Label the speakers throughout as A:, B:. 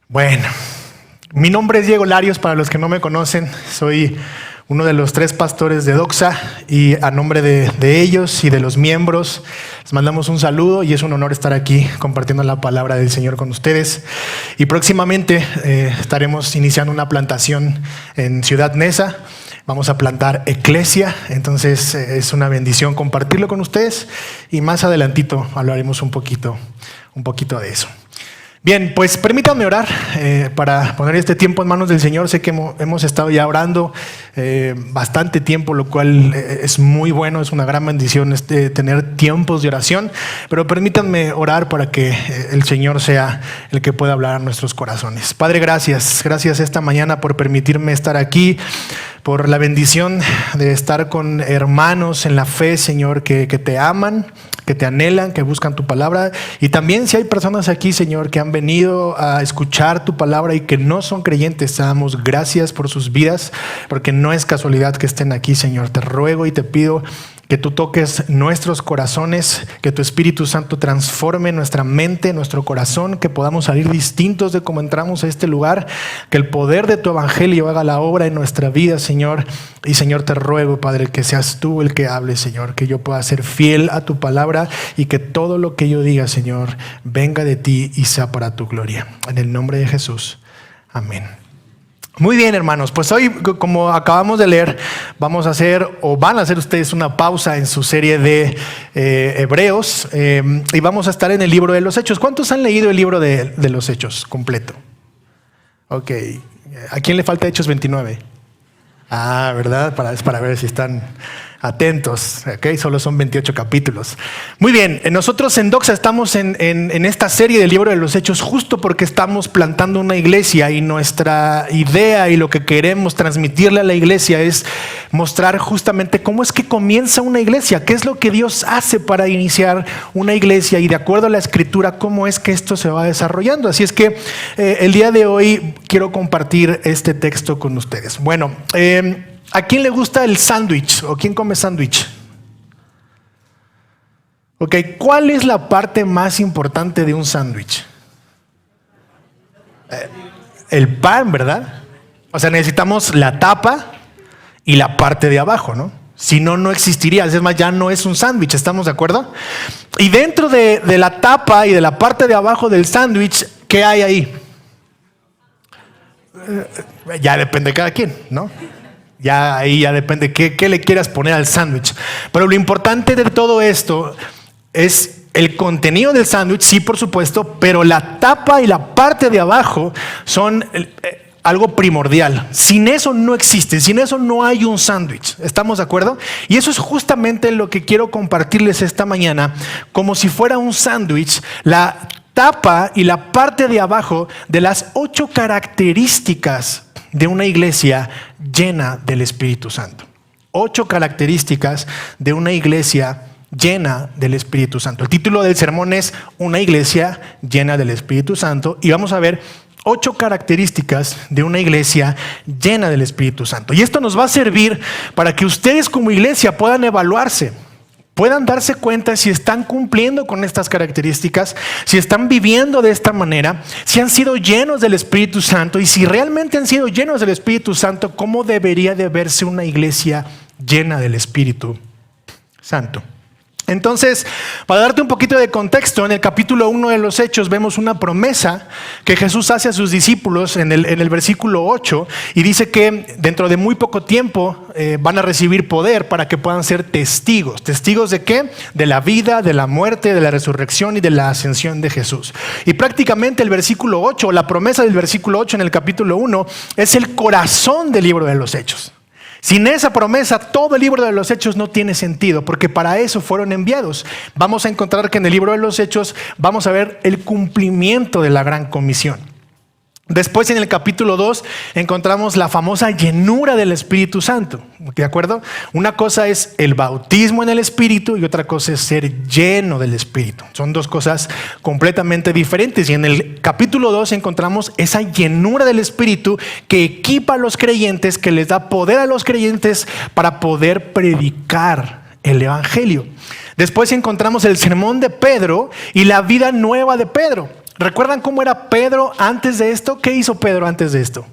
A: Bueno, mi nombre es Diego Larios, para los que no me conocen, soy uno de los 3 pastores de Doxa y a nombre de ellos y de los miembros les mandamos un saludo y es un honor estar aquí compartiendo la palabra del Señor con ustedes. Y próximamente estaremos iniciando una plantación en Ciudad Neza. Vamos a plantar Eclesia, entonces es una bendición compartirlo con ustedes y más adelantito hablaremos un poquito de eso. Bien, pues permítanme orar para poner este tiempo en manos del Señor. Sé que hemos estado ya orando bastante tiempo, lo cual es muy bueno, es una gran bendición tener tiempos de oración, pero permítanme orar para que el Señor sea el que pueda hablar a nuestros corazones. Padre, gracias esta mañana por permitirme estar aquí, por la bendición de estar con hermanos en la fe, Señor, que te aman, que te anhelan, que buscan tu palabra. Y también si hay personas aquí, Señor, que han venido a escuchar tu palabra y que no son creyentes, te damos gracias por sus vidas, porque no es casualidad que estén aquí, Señor. Te ruego y te pido que tú toques nuestros corazones, que tu Espíritu Santo transforme nuestra mente, nuestro corazón, que podamos salir distintos de cómo entramos a este lugar, que el poder de tu evangelio haga la obra en nuestra vida, Señor. Y Señor, te ruego, Padre, que seas tú el que hable, Señor, que yo pueda ser fiel a tu palabra y que todo lo que yo diga, Señor, venga de ti y sea para tu gloria. En el nombre de Jesús. Amén. Muy bien, hermanos, pues hoy, como acabamos de leer, van a hacer ustedes una pausa en su serie de Hebreos y vamos a estar en el libro de los Hechos. ¿Cuántos han leído el libro de los Hechos completo? Ok, ¿a quién le falta Hechos 29? Ah, ¿verdad? Para ver si están atentos, ¿ok? Solo son 28 capítulos. Muy bien, nosotros en Doxa estamos en esta serie del libro de los Hechos justo porque estamos plantando una iglesia y nuestra idea y lo que queremos transmitirle a la iglesia es mostrar justamente cómo es que comienza una iglesia, qué es lo que Dios hace para iniciar una iglesia y de acuerdo a la Escritura, cómo es que esto se va desarrollando. Así es que el día de hoy quiero compartir este texto con ustedes. Bueno, ¿a quién le gusta el sándwich o quién come sándwich? Ok, ¿cuál es la parte más importante de un sándwich? El pan, ¿verdad? O sea, necesitamos la tapa y la parte de abajo, ¿no? Si no, no existiría. Es más, ya no es un sándwich, ¿estamos de acuerdo? Y dentro de la tapa y de la parte de abajo del sándwich, ¿qué hay ahí? Ya depende de cada quien, ¿no? Ya ahí ya depende qué le quieras poner al sándwich. Pero lo importante de todo esto es el contenido del sándwich, sí, por supuesto, pero la tapa y la parte de abajo son algo primordial. Sin eso no existe, sin eso no hay un sándwich. ¿Estamos de acuerdo? Y eso es justamente lo que quiero compartirles esta mañana, como si fuera un sándwich, la tapa y la parte de abajo de las 8 características de una iglesia llena del Espíritu Santo. 8 características de una iglesia llena del Espíritu Santo. El título del sermón es Una iglesia llena del Espíritu Santo y vamos a ver 8 características de una iglesia llena del Espíritu Santo. Y esto nos va a servir para que ustedes como iglesia puedan evaluarse, puedan darse cuenta si están cumpliendo con estas características, si están viviendo de esta manera, si han sido llenos del Espíritu Santo y si realmente han sido llenos del Espíritu Santo, ¿cómo debería de verse una iglesia llena del Espíritu Santo? Entonces, para darte un poquito de contexto, en el capítulo 1 de los Hechos vemos una promesa que Jesús hace a sus discípulos en el versículo 8 y dice que dentro de muy poco tiempo van a recibir poder para que puedan ser testigos. ¿Testigos de qué? De la vida, de la muerte, de la resurrección y de la ascensión de Jesús. Y prácticamente el versículo 8, la promesa del versículo 8 en el capítulo 1 es el corazón del libro de los Hechos. Sin esa promesa, todo el libro de los Hechos no tiene sentido, porque para eso fueron enviados. Vamos a encontrar que en el libro de los Hechos vamos a ver el cumplimiento de la gran comisión. Después en el capítulo 2 encontramos la famosa llenura del Espíritu Santo, ¿de acuerdo? Una cosa es el bautismo en el Espíritu y otra cosa es ser lleno del Espíritu. Son 2 cosas completamente diferentes y en el capítulo 2 encontramos esa llenura del Espíritu que equipa a los creyentes, que les da poder a los creyentes para poder predicar el Evangelio. Después encontramos el sermón de Pedro y la vida nueva de Pedro. ¿Recuerdan cómo era Pedro antes de esto? ¿Qué hizo Pedro antes de esto?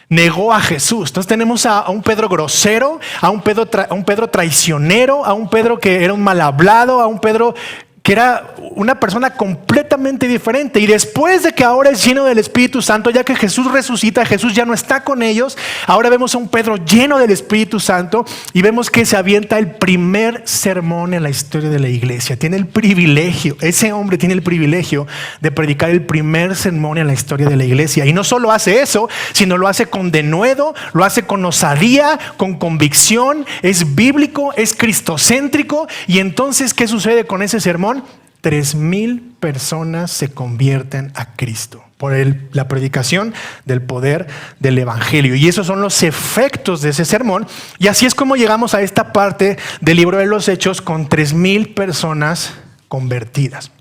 A: Negó a Jesús. Entonces tenemos a un Pedro grosero, a un Pedro traicionero, a un Pedro que era un mal hablado, a un Pedro que era una persona completamente diferente. Y después de que ahora es lleno del Espíritu Santo, ya que Jesús resucita, Jesús ya no está con ellos, ahora vemos a un Pedro lleno del Espíritu Santo y vemos que se avienta el primer sermón en la historia de la iglesia. Tiene el privilegio, ese hombre tiene el privilegio de predicar el primer sermón en la historia de la iglesia. Y no solo hace eso, sino lo hace con denuedo, lo hace con osadía, con convicción, es bíblico, es cristocéntrico. Y entonces, ¿qué sucede con ese sermón? 3,000 personas se convierten a Cristo por la predicación del poder del evangelio. Y esos son los efectos de ese sermón. Y así es como llegamos a esta parte del libro de los Hechos con 3,000 personas convertidas.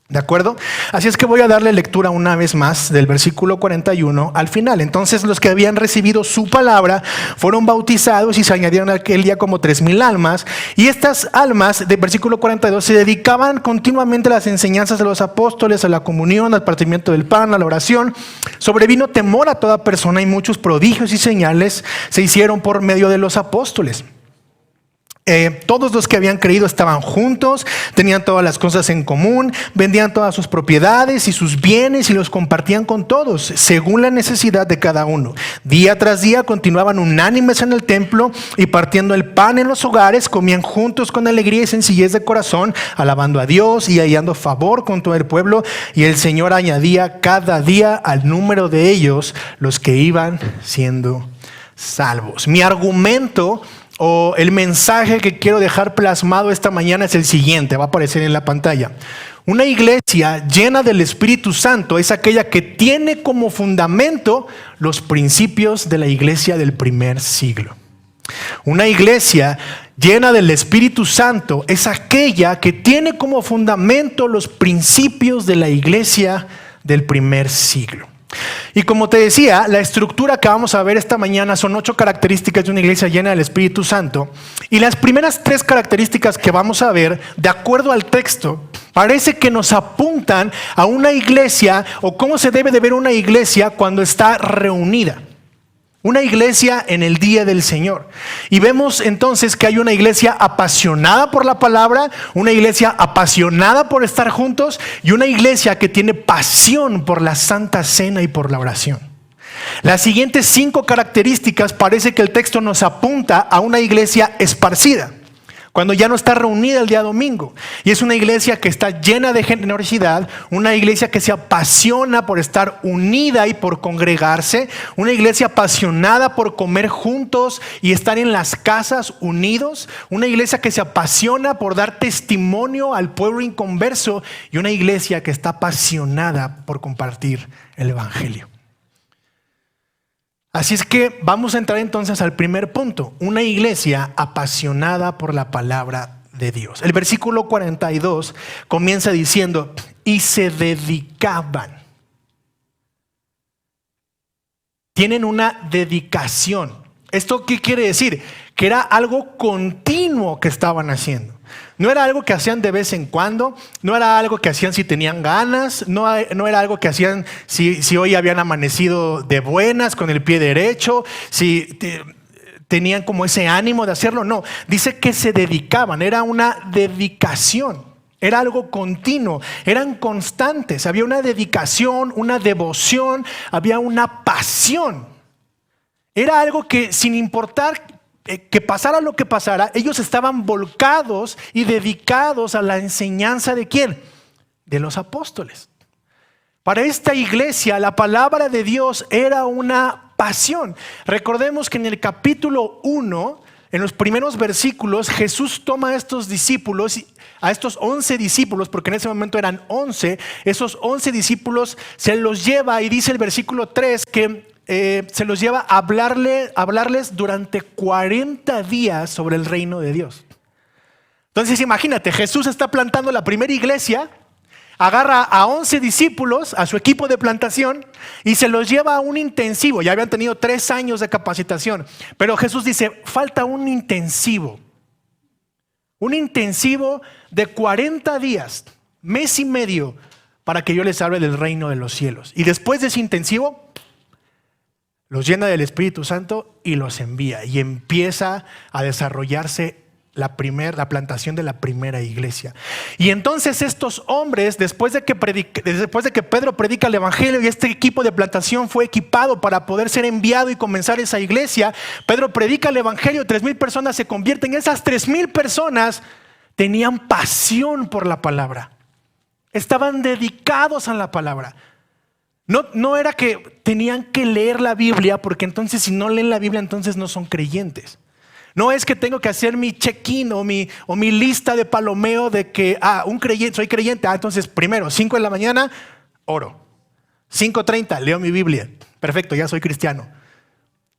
A: ¿De acuerdo? Así es que voy a darle lectura una vez más del versículo 41 al final. Entonces los que habían recibido su palabra fueron bautizados y se añadieron aquel día como 3,000 almas. Y estas almas, del versículo 42, se dedicaban continuamente a las enseñanzas de los apóstoles, a la comunión, al partimiento del pan, a la oración. Sobrevino temor a toda persona y muchos prodigios y señales se hicieron por medio de los apóstoles. Todos los que habían creído estaban juntos, tenían todas las cosas en común, vendían todas sus propiedades y sus bienes y los compartían con todos, según la necesidad de cada uno. Día tras día continuaban unánimes en el templo y partiendo el pan en los hogares, comían juntos con alegría y sencillez de corazón, alabando a Dios y hallando favor con todo el pueblo. Y el Señor añadía cada día al número de ellos los que iban siendo salvos. Mi argumento o el mensaje que quiero dejar plasmado esta mañana es el siguiente, va a aparecer en la pantalla. Una iglesia llena del Espíritu Santo es aquella que tiene como fundamento los principios de la iglesia del primer siglo. Una iglesia llena del Espíritu Santo es aquella que tiene como fundamento los principios de la iglesia del primer siglo. Y como te decía, la estructura que vamos a ver esta mañana son 8 características de una iglesia llena del Espíritu Santo. Y las primeras 3 características que vamos a ver, de acuerdo al texto, parece que nos apuntan a una iglesia o cómo se debe de ver una iglesia cuando está reunida. Una iglesia en el día del Señor. Y vemos entonces que hay una iglesia apasionada por la palabra, una iglesia apasionada por estar juntos y una iglesia que tiene pasión por la Santa Cena y por la oración. Las siguientes 5 características parece que el texto nos apunta a una iglesia esparcida, cuando ya no está reunida el día domingo. Y es una iglesia que está llena de generosidad, una iglesia que se apasiona por estar unida y por congregarse, una iglesia apasionada por comer juntos y estar en las casas unidos, una iglesia que se apasiona por dar testimonio al pueblo inconverso y una iglesia que está apasionada por compartir el evangelio. Así es que vamos a entrar entonces al primer punto, una iglesia apasionada por la palabra de Dios. El versículo 42 comienza diciendo, y se dedicaban. Tienen una dedicación. ¿Esto qué quiere decir? Que era algo continuo que estaban haciendo. No era algo que hacían de vez en cuando, no era algo que hacían si tenían ganas, no era algo que hacían si hoy habían amanecido de buenas con el pie derecho, si tenían como ese ánimo de hacerlo. No, dice que se dedicaban, era una dedicación, era algo continuo, eran constantes, había una dedicación, una devoción, había una pasión. Era algo que sin importar que pasara lo que pasara, ellos estaban volcados y dedicados a la enseñanza ¿de quién? De los apóstoles. Para esta iglesia la palabra de Dios era una pasión. Recordemos que en el capítulo 1, en los primeros versículos, Jesús toma a estos discípulos, a estos 11 discípulos, porque en ese momento eran 11, esos 11 discípulos se los lleva y dice el versículo 3 que se los lleva a hablarles durante 40 días sobre el reino de Dios. Entonces imagínate, Jesús está plantando la primera iglesia, agarra a 11 discípulos, a su equipo de plantación, y se los lleva a un intensivo. Ya habían tenido 3 años de capacitación, pero Jesús dice, falta un intensivo de 40 días, mes y medio, para que yo les hable del reino de los cielos. Y después de ese intensivo, los llena del Espíritu Santo y los envía. Y empieza a desarrollarse la plantación de la primera iglesia. Y entonces estos hombres, después de que Pedro predica el evangelio y este equipo de plantación fue equipado para poder ser enviado y comenzar esa iglesia, Pedro predica el evangelio, 3,000 personas se convierten. Esas 3,000 personas tenían pasión por la palabra, estaban dedicados a la palabra. No era que tenían que leer la Biblia, porque entonces si no leen la Biblia entonces no son creyentes. No es que tengo que hacer mi check-in o mi lista de palomeo de que, soy creyente. Entonces primero, 5 de la mañana, oro. 5:30, leo mi Biblia. Perfecto, ya soy cristiano.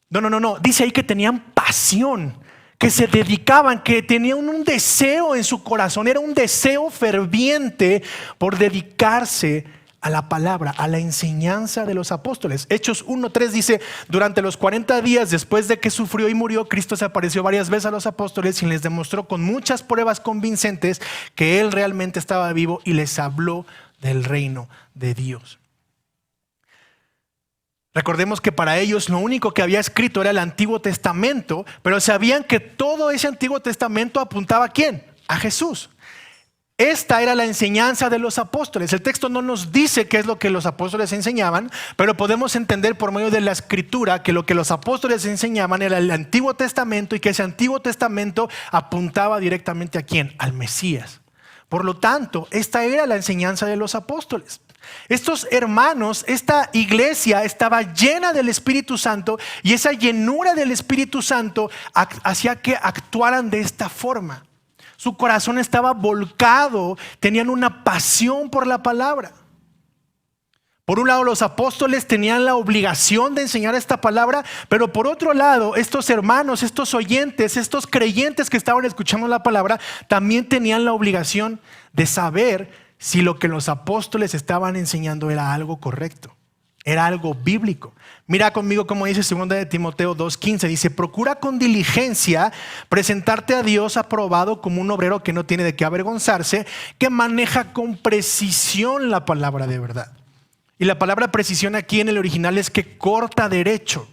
A: No. Dice ahí que tenían pasión, que se dedicaban, que tenían un deseo en su corazón. Era un deseo ferviente por dedicarse a la palabra, a la enseñanza de los apóstoles. Hechos 1:3 dice: durante los 40 días después de que sufrió y murió, Cristo se apareció varias veces a los apóstoles y les demostró con muchas pruebas convincentes que Él realmente estaba vivo y les habló del reino de Dios. Recordemos que para ellos lo único que había escrito era el Antiguo Testamento, pero sabían que todo ese Antiguo Testamento apuntaba ¿a quién? A Jesús. Esta era la enseñanza de los apóstoles. El texto no nos dice qué es lo que los apóstoles enseñaban, pero podemos entender por medio de la escritura que lo que los apóstoles enseñaban era el Antiguo Testamento y que ese Antiguo Testamento apuntaba directamente ¿a quién? Al Mesías. Por lo tanto, esta era la enseñanza de los apóstoles. Estos hermanos, esta iglesia estaba llena del Espíritu Santo y esa llenura del Espíritu Santo hacía que actuaran de esta forma. Su corazón estaba volcado, tenían una pasión por la palabra. Por un lado, los apóstoles tenían la obligación de enseñar esta palabra, pero por otro lado, estos hermanos, estos oyentes, estos creyentes que estaban escuchando la palabra, también tenían la obligación de saber si lo que los apóstoles estaban enseñando era algo correcto, era algo bíblico. Mira conmigo cómo dice 2 de Timoteo 2:15. Dice: procura con diligencia presentarte a Dios aprobado como un obrero que no tiene de qué avergonzarse, que maneja con precisión la palabra de verdad. Y la palabra precisión aquí en el original es que corta derecho,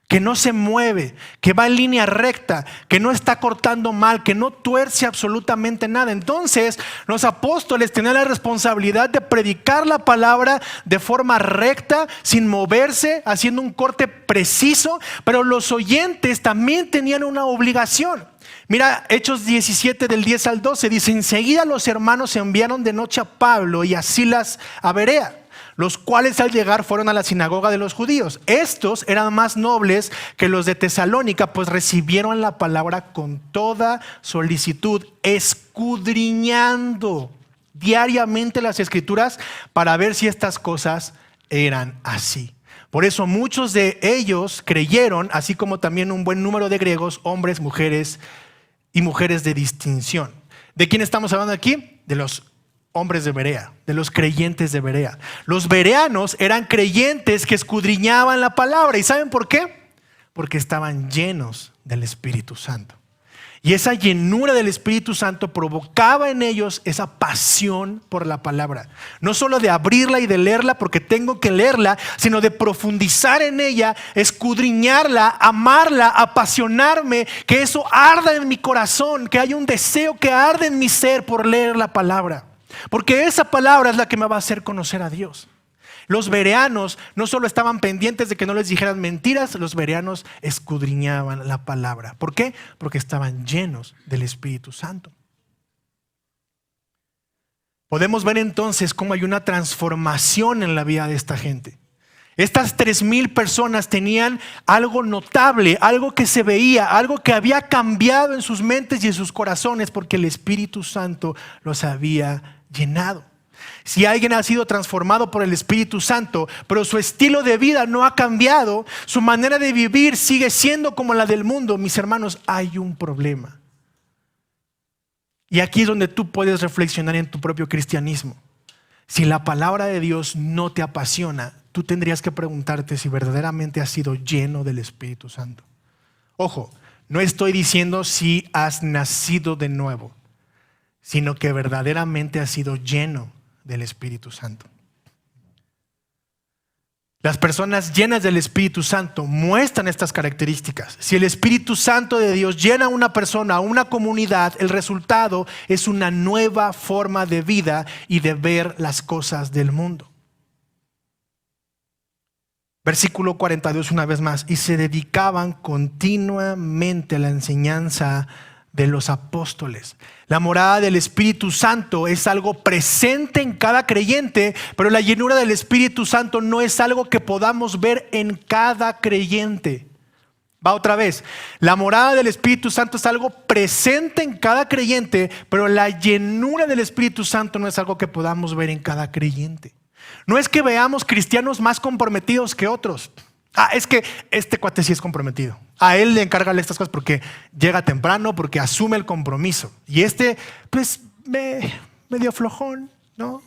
A: que no se mueve, que va en línea recta, que no está cortando mal, que no tuerce absolutamente nada. Entonces, los apóstoles tenían la responsabilidad de predicar la palabra de forma recta, sin moverse, haciendo un corte preciso, pero los oyentes también tenían una obligación. Mira, Hechos 17 del 10 al 12 dice: enseguida los hermanos enviaron de noche a Pablo y a Silas a Berea, los cuales al llegar fueron a la sinagoga de los judíos. Estos eran más nobles que los de Tesalónica, pues recibieron la palabra con toda solicitud, escudriñando diariamente las escrituras para ver si estas cosas eran así. Por eso muchos de ellos creyeron, así como también un buen número de griegos, hombres, mujeres y mujeres de distinción. ¿De quién estamos hablando aquí? De los hombres de Berea, de los creyentes de Berea. Los bereanos eran creyentes que escudriñaban la palabra. ¿Y saben por qué? Porque estaban llenos del Espíritu Santo. Y esa llenura del Espíritu Santo provocaba en ellos esa pasión por la palabra. No solo de abrirla y de leerla porque tengo que leerla, sino de profundizar en ella, escudriñarla, amarla, apasionarme, que eso arda en mi corazón, que haya un deseo que arde en mi ser por leer la palabra. Porque esa palabra es la que me va a hacer conocer a Dios. Los bereanos no solo estaban pendientes de que no les dijeran mentiras, los bereanos escudriñaban la palabra. ¿Por qué? Porque estaban llenos del Espíritu Santo. Podemos ver entonces cómo hay una transformación en la vida de esta gente. Estas 3,000 personas tenían algo notable, algo que se veía, algo que había cambiado en sus mentes y en sus corazones porque el Espíritu Santo los había llenado. Si alguien ha sido transformado por el Espíritu Santo, pero su estilo de vida no ha cambiado, su manera de vivir sigue siendo como la del mundo, mis hermanos, hay un problema. Y aquí es donde tú puedes reflexionar en tu propio cristianismo. Si la palabra de Dios no te apasiona, tú tendrías que preguntarte si verdaderamente has sido lleno del Espíritu Santo. Ojo, no estoy diciendo si has nacido de nuevo, sino que verdaderamente has sido lleno del Espíritu Santo. Las personas llenas del Espíritu Santo muestran estas características. Si el Espíritu Santo de Dios llena a una persona, a una comunidad, el resultado es una nueva forma de vida y de ver las cosas del mundo. Versículo 42 una vez más. Y se dedicaban continuamente a la enseñanza de los apóstoles. La morada del Espíritu Santo es algo presente en cada creyente, pero la llenura del Espíritu Santo no es algo que podamos ver en cada creyente. Va otra vez. La morada del Espíritu Santo es algo presente en cada creyente, pero la llenura del Espíritu Santo no es algo que podamos ver en cada creyente. No es que veamos cristianos más comprometidos que otros. Es que este cuate sí es comprometido. A él le encargan estas cosas porque llega temprano, porque asume el compromiso. Y pues medio flojón, ¿no?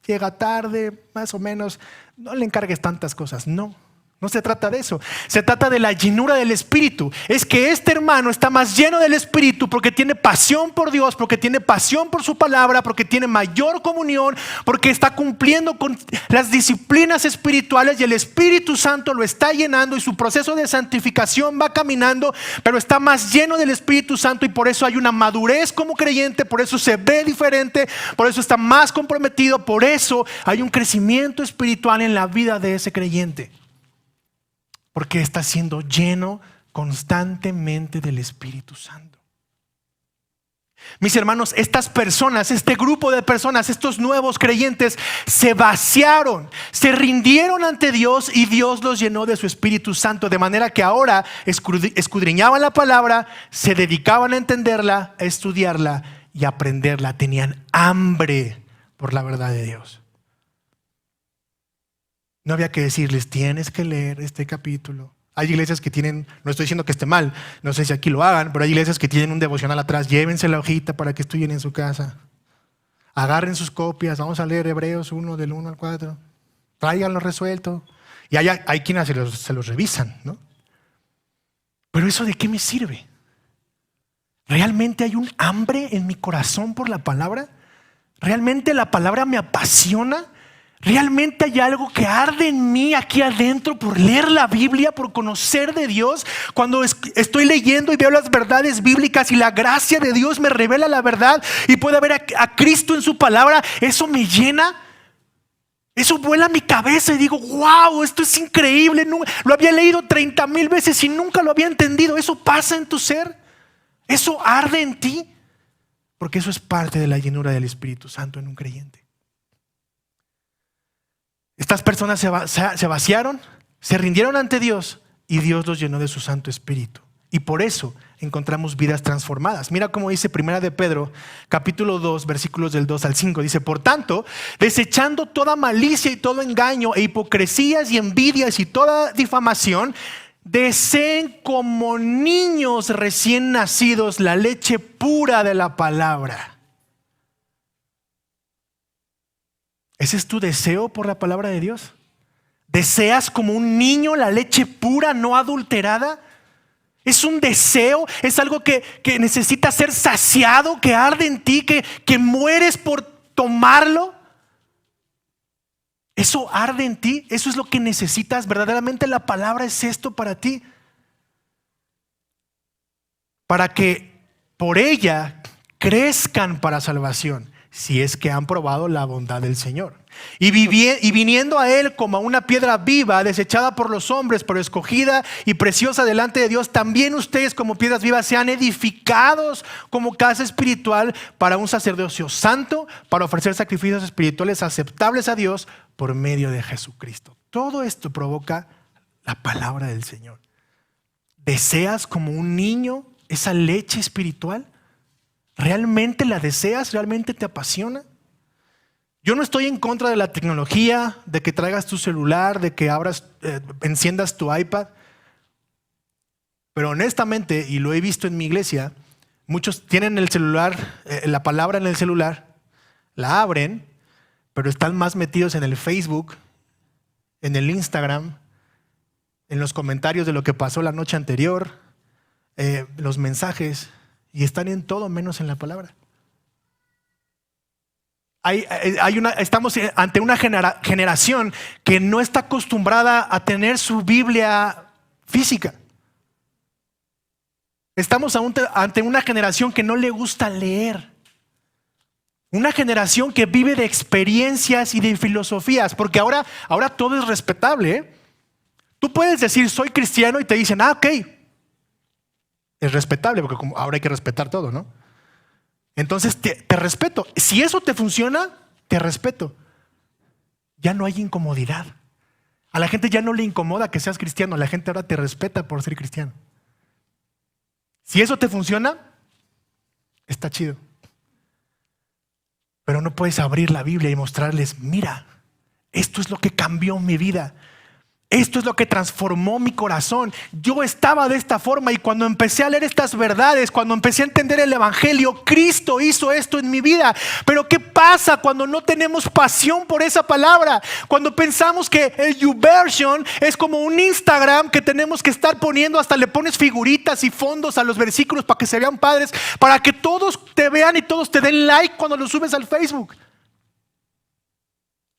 A: Llega tarde, más o menos. No le encargues tantas cosas, no. No se trata de eso. Se trata de la llenura del Espíritu. Es que este hermano está más lleno del Espíritu porque tiene pasión por Dios, porque tiene pasión por su palabra, porque tiene mayor comunión, porque está cumpliendo con las disciplinas espirituales y el Espíritu Santo lo está llenando y su proceso de santificación va caminando, pero está más lleno del Espíritu Santo y por eso hay una madurez como creyente, por eso se ve diferente, por eso está más comprometido, por eso hay un crecimiento espiritual en la vida de ese creyente. Porque está siendo lleno constantemente del Espíritu Santo. Mis hermanos, estas personas, este grupo de personas, estos nuevos creyentes se vaciaron, se rindieron ante Dios y Dios los llenó de su Espíritu Santo. De manera que ahora escudriñaban la palabra, se dedicaban a entenderla, a estudiarla y a aprenderla. Tenían hambre por la verdad de Dios. No había que decirles, tienes que leer este capítulo. Hay iglesias que tienen, no estoy diciendo que esté mal, no sé si aquí lo hagan, pero hay iglesias que tienen un devocional atrás. Llévense la hojita para que estudien en su casa. Agarren sus copias, vamos a leer Hebreos 1 del 1 al 4. Tráiganlo resuelto. Y hay quienes se los revisan, ¿no? Pero ¿eso de qué me sirve? ¿Realmente hay un hambre en mi corazón por la palabra? ¿Realmente la palabra me apasiona? ¿Realmente hay algo que arde en mí aquí adentro por leer la Biblia, por conocer de Dios? Cuando estoy leyendo y veo las verdades bíblicas y la gracia de Dios me revela la verdad y puedo ver a Cristo en su palabra, eso me llena. Eso vuela a mi cabeza y digo, wow, esto es increíble. Lo había leído 30,000 veces y nunca lo había entendido. Eso pasa en tu ser. Eso arde en ti. Porque eso es parte de la llenura del Espíritu Santo en un creyente. Estas personas se vaciaron, se rindieron ante Dios y Dios los llenó de su Santo Espíritu. Y por eso encontramos vidas transformadas. Mira cómo dice 1 de Pedro, capítulo 2, versículos del 2 al 5. Dice, por tanto, desechando toda malicia y todo engaño e hipocresías y envidias y toda difamación, deseen como niños recién nacidos la leche pura de la palabra. ¿Ese es tu deseo por la palabra de Dios? ¿Deseas como un niño la leche pura, no adulterada? ¿Es un deseo? ¿Es algo que necesita ser saciado, que arde en ti, que mueres por tomarlo? ¿Eso arde en ti? ¿Eso es lo que necesitas? ¿Verdaderamente la palabra es esto para ti? Para que por ella crezcan para salvación, si es que han probado la bondad del Señor. Y viniendo a Él como a una piedra viva, desechada por los hombres, pero escogida y preciosa delante de Dios, también ustedes como piedras vivas sean edificados como casa espiritual para un sacerdocio santo, para ofrecer sacrificios espirituales aceptables a Dios por medio de Jesucristo. Todo esto provoca la palabra del Señor. ¿Deseas como un niño esa leche espiritual? ¿Realmente la deseas? ¿Realmente te apasiona? Yo no estoy en contra de la tecnología, de que traigas tu celular, de que enciendas tu iPad. Pero honestamente, y lo he visto en mi iglesia, muchos tienen el celular, la palabra en el celular, la abren, pero están más metidos en el Facebook, en el Instagram, en los comentarios de lo que pasó la noche anterior, los mensajes. Y están en todo menos en la palabra. Estamos ante una generación que no está acostumbrada a tener su Biblia física. Estamos ante una generación que no le gusta leer. Una generación que vive de experiencias y de filosofías, porque ahora todo es respetable, ¿eh? Tú puedes decir soy cristiano y te dicen, ok, es respetable, porque ahora hay que respetar todo, ¿no? Entonces te respeto. Si eso te funciona, te respeto. Ya no hay incomodidad. A la gente ya no le incomoda que seas cristiano. La gente ahora te respeta por ser cristiano. Si eso te funciona, está chido. Pero no puedes abrir la Biblia y mostrarles, mira, esto es lo que cambió mi vida. Esto es lo que transformó mi corazón. Yo estaba de esta forma y cuando empecé a leer estas verdades, cuando empecé a entender el evangelio, Cristo hizo esto en mi vida. Pero ¿qué pasa cuando no tenemos pasión por esa palabra? Cuando pensamos que el YouVersion es como un Instagram que tenemos que estar poniendo, hasta le pones figuritas y fondos a los versículos para que se vean padres, para que todos te vean y todos te den like cuando lo subes al Facebook.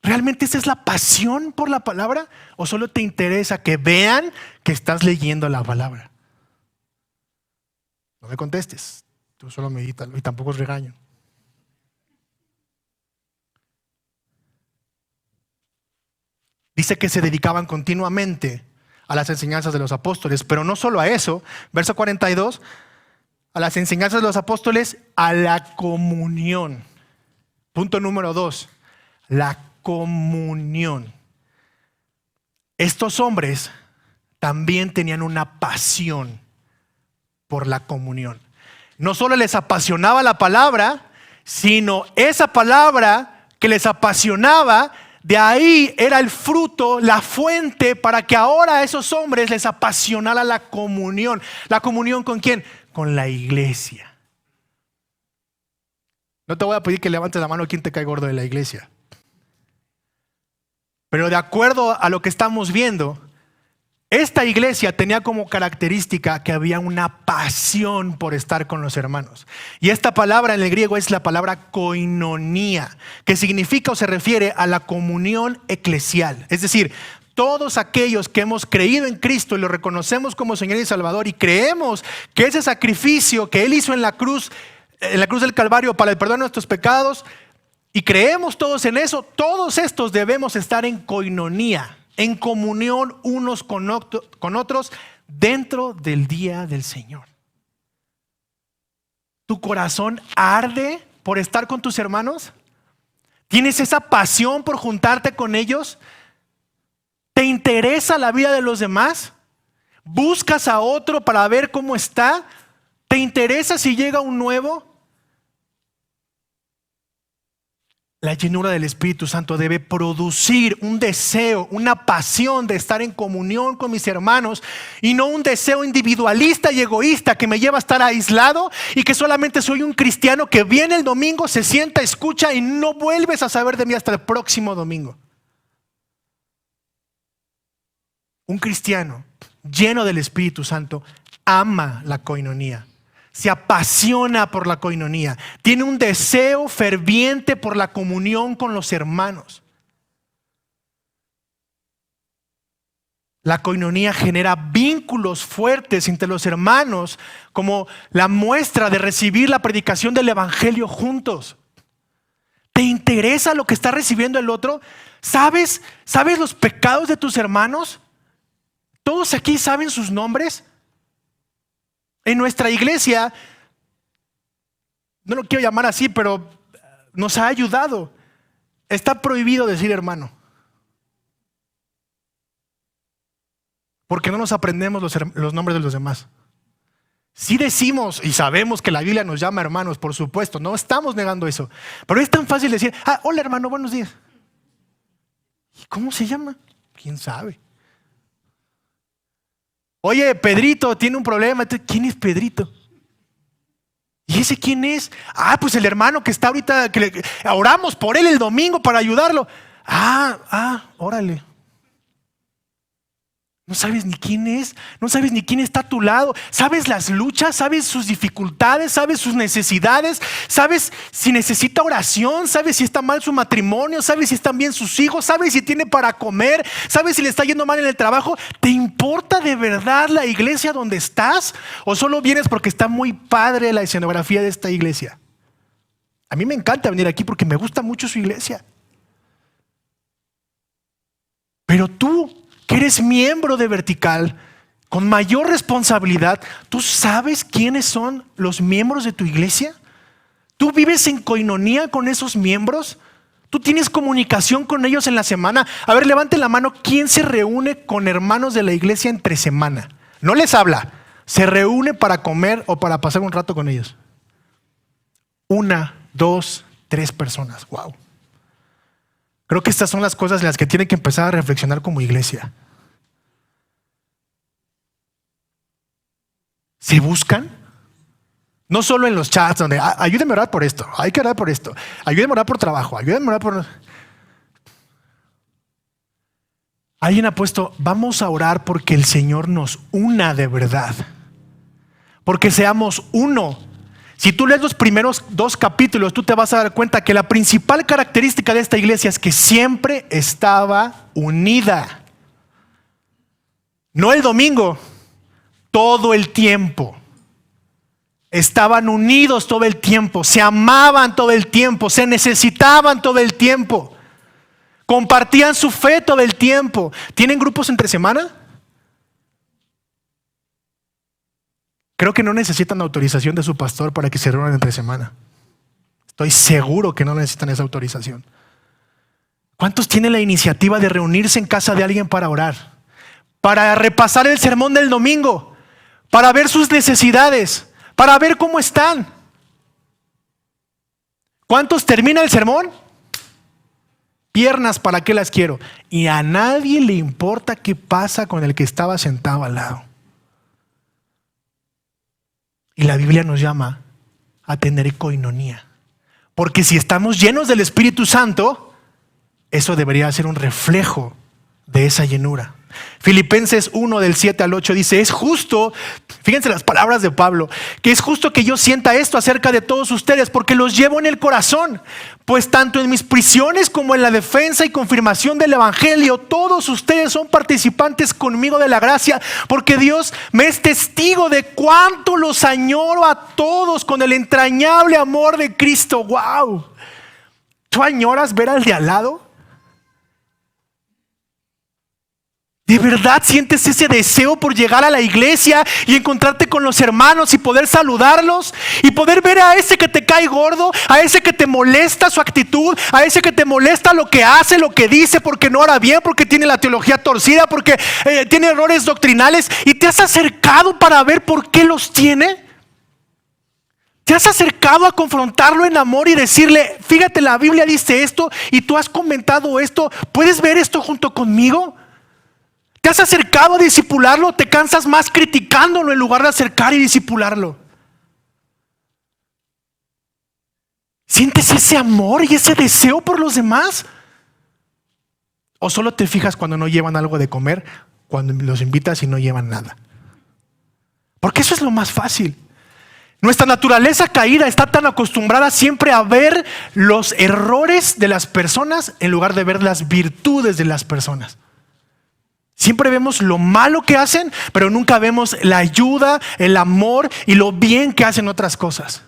A: ¿Realmente esa es la pasión por la palabra? ¿O solo te interesa que vean que estás leyendo la palabra? No me contestes, tú solo medítalo y tampoco es regaño. Dice que se dedicaban continuamente a las enseñanzas de los apóstoles, pero no solo a eso, verso 42, a las enseñanzas de los apóstoles, a la comunión. Punto número 2, la comunión. Estos hombres también tenían una pasión por la comunión. No solo les apasionaba la palabra, sino esa palabra que les apasionaba, de ahí era el fruto, la fuente para que ahora a esos hombres les apasionara la comunión. ¿La comunión con quién? Con la iglesia. No te voy a pedir que levantes la mano a quien te cae gordo de la iglesia. Pero de acuerdo a lo que estamos viendo, esta iglesia tenía como característica que había una pasión por estar con los hermanos. Y esta palabra en el griego es la palabra koinonía, que significa o se refiere a la comunión eclesial. Es decir, todos aquellos que hemos creído en Cristo y lo reconocemos como Señor y Salvador y creemos que ese sacrificio que Él hizo en la cruz del Calvario para el perdón de nuestros pecados, y creemos todos en eso, todos estos debemos estar en koinonía, en comunión unos con otros dentro del día del Señor. ¿Tu corazón arde por estar con tus hermanos? ¿Tienes esa pasión por juntarte con ellos? ¿Te interesa la vida de los demás? ¿Buscas a otro para ver cómo está? ¿Te interesa si llega un nuevo? La llenura del Espíritu Santo debe producir un deseo, una pasión de estar en comunión con mis hermanos y no un deseo individualista y egoísta que me lleva a estar aislado y que solamente soy un cristiano que viene el domingo, se sienta, escucha y no vuelves a saber de mí hasta el próximo domingo. Un cristiano lleno del Espíritu Santo ama la koinonía. Se apasiona por la koinonía, tiene un deseo ferviente por la comunión con los hermanos. La koinonía genera vínculos fuertes entre los hermanos, como la muestra de recibir la predicación del evangelio juntos. ¿Te interesa lo que está recibiendo el otro? ¿Sabes los pecados de tus hermanos? ¿Todos aquí saben sus nombres? En nuestra iglesia, no lo quiero llamar así, pero nos ha ayudado. Está prohibido decir hermano. Porque no nos aprendemos los nombres de los demás. Sí decimos y sabemos que la Biblia nos llama hermanos, por supuesto, no estamos negando eso. Pero es tan fácil decir, hola hermano, buenos días. ¿Y cómo se llama? ¿Quién sabe? Oye, Pedrito tiene un problema. ¿Quién es Pedrito? ¿Y ese quién es? Pues el hermano que está ahorita, que oramos por él el domingo para ayudarlo. Órale. No sabes ni quién es, no sabes ni quién está a tu lado. Sabes las luchas, sabes sus dificultades, sabes sus necesidades, sabes si necesita oración, sabes si está mal su matrimonio, sabes si están bien sus hijos, sabes si tiene para comer, sabes si le está yendo mal en el trabajo. ¿Te importa de verdad la iglesia donde estás? ¿O solo vienes porque está muy padre la escenografía de esta iglesia? A mí me encanta venir aquí porque me gusta mucho su iglesia. Pero tú, que eres miembro de Vertical, con mayor responsabilidad, ¿tú sabes quiénes son los miembros de tu iglesia? ¿Tú vives en coinonía con esos miembros? ¿Tú tienes comunicación con ellos en la semana? A ver, levante la mano. ¿Quién se reúne con hermanos de la iglesia entre semana? No les habla, se reúne para comer o para pasar un rato con ellos. 1, 2, 3 personas. Wow. Creo que estas son las cosas en las que tienen que empezar a reflexionar como iglesia. ¿Se buscan? No solo en los chats donde ayúdenme a orar por esto, hay que orar por esto, ayúdenme a orar por trabajo, ayúdenme a orar por... Alguien ha puesto, vamos a orar porque el Señor nos una de verdad, porque seamos uno. Si tú lees los primeros 2 capítulos, tú te vas a dar cuenta que la principal característica de esta iglesia es que siempre estaba unida. No el domingo, todo el tiempo. Estaban unidos todo el tiempo, se amaban todo el tiempo, se necesitaban todo el tiempo, compartían su fe todo el tiempo. ¿Tienen grupos entre semana? Creo que no necesitan autorización de su pastor para que se reúnan entre semana. Estoy seguro que no necesitan esa autorización. ¿Cuántos tienen la iniciativa de reunirse en casa de alguien para orar? Para repasar el sermón del domingo, para ver sus necesidades, para ver cómo están. ¿Cuántos termina el sermón? Piernas, ¿para qué las quiero? Y a nadie le importa qué pasa con el que estaba sentado al lado. Y la Biblia nos llama a tener coinonía. Porque si estamos llenos del Espíritu Santo, eso debería ser un reflejo de esa llenura. Filipenses 1 del 7 al 8 dice, es justo, fíjense las palabras de Pablo, que es justo que yo sienta esto acerca de todos ustedes porque los llevo en el corazón, pues tanto en mis prisiones como en la defensa y confirmación del evangelio, todos ustedes son participantes conmigo de la gracia, porque Dios me es testigo de cuánto los añoro a todos con el entrañable amor de Cristo. Wow. ¿Tú añoras ver al de al lado? ¿De verdad sientes ese deseo por llegar a la iglesia y encontrarte con los hermanos y poder saludarlos y poder ver a ese que te cae gordo, a ese que te molesta su actitud, a ese que te molesta lo que hace, lo que dice, porque no ora bien, porque tiene la teología torcida, porque tiene errores doctrinales, y te has acercado para ver por qué los tiene? ¿Te has acercado a confrontarlo en amor y decirle, fíjate, la Biblia dice esto y tú has comentado esto, ¿puedes ver esto junto conmigo? ¿Te has acercado a discipularlo? ¿Te cansas más criticándolo en lugar de acercar y discipularlo? ¿Sientes ese amor y ese deseo por los demás? ¿O solo te fijas cuando no llevan algo de comer, cuando los invitas y no llevan nada? Porque eso es lo más fácil. Nuestra naturaleza caída está tan acostumbrada siempre a ver los errores de las personas en lugar de ver las virtudes de las personas. Siempre vemos lo malo que hacen, pero nunca vemos la ayuda, el amor y lo bien que hacen otras cosas.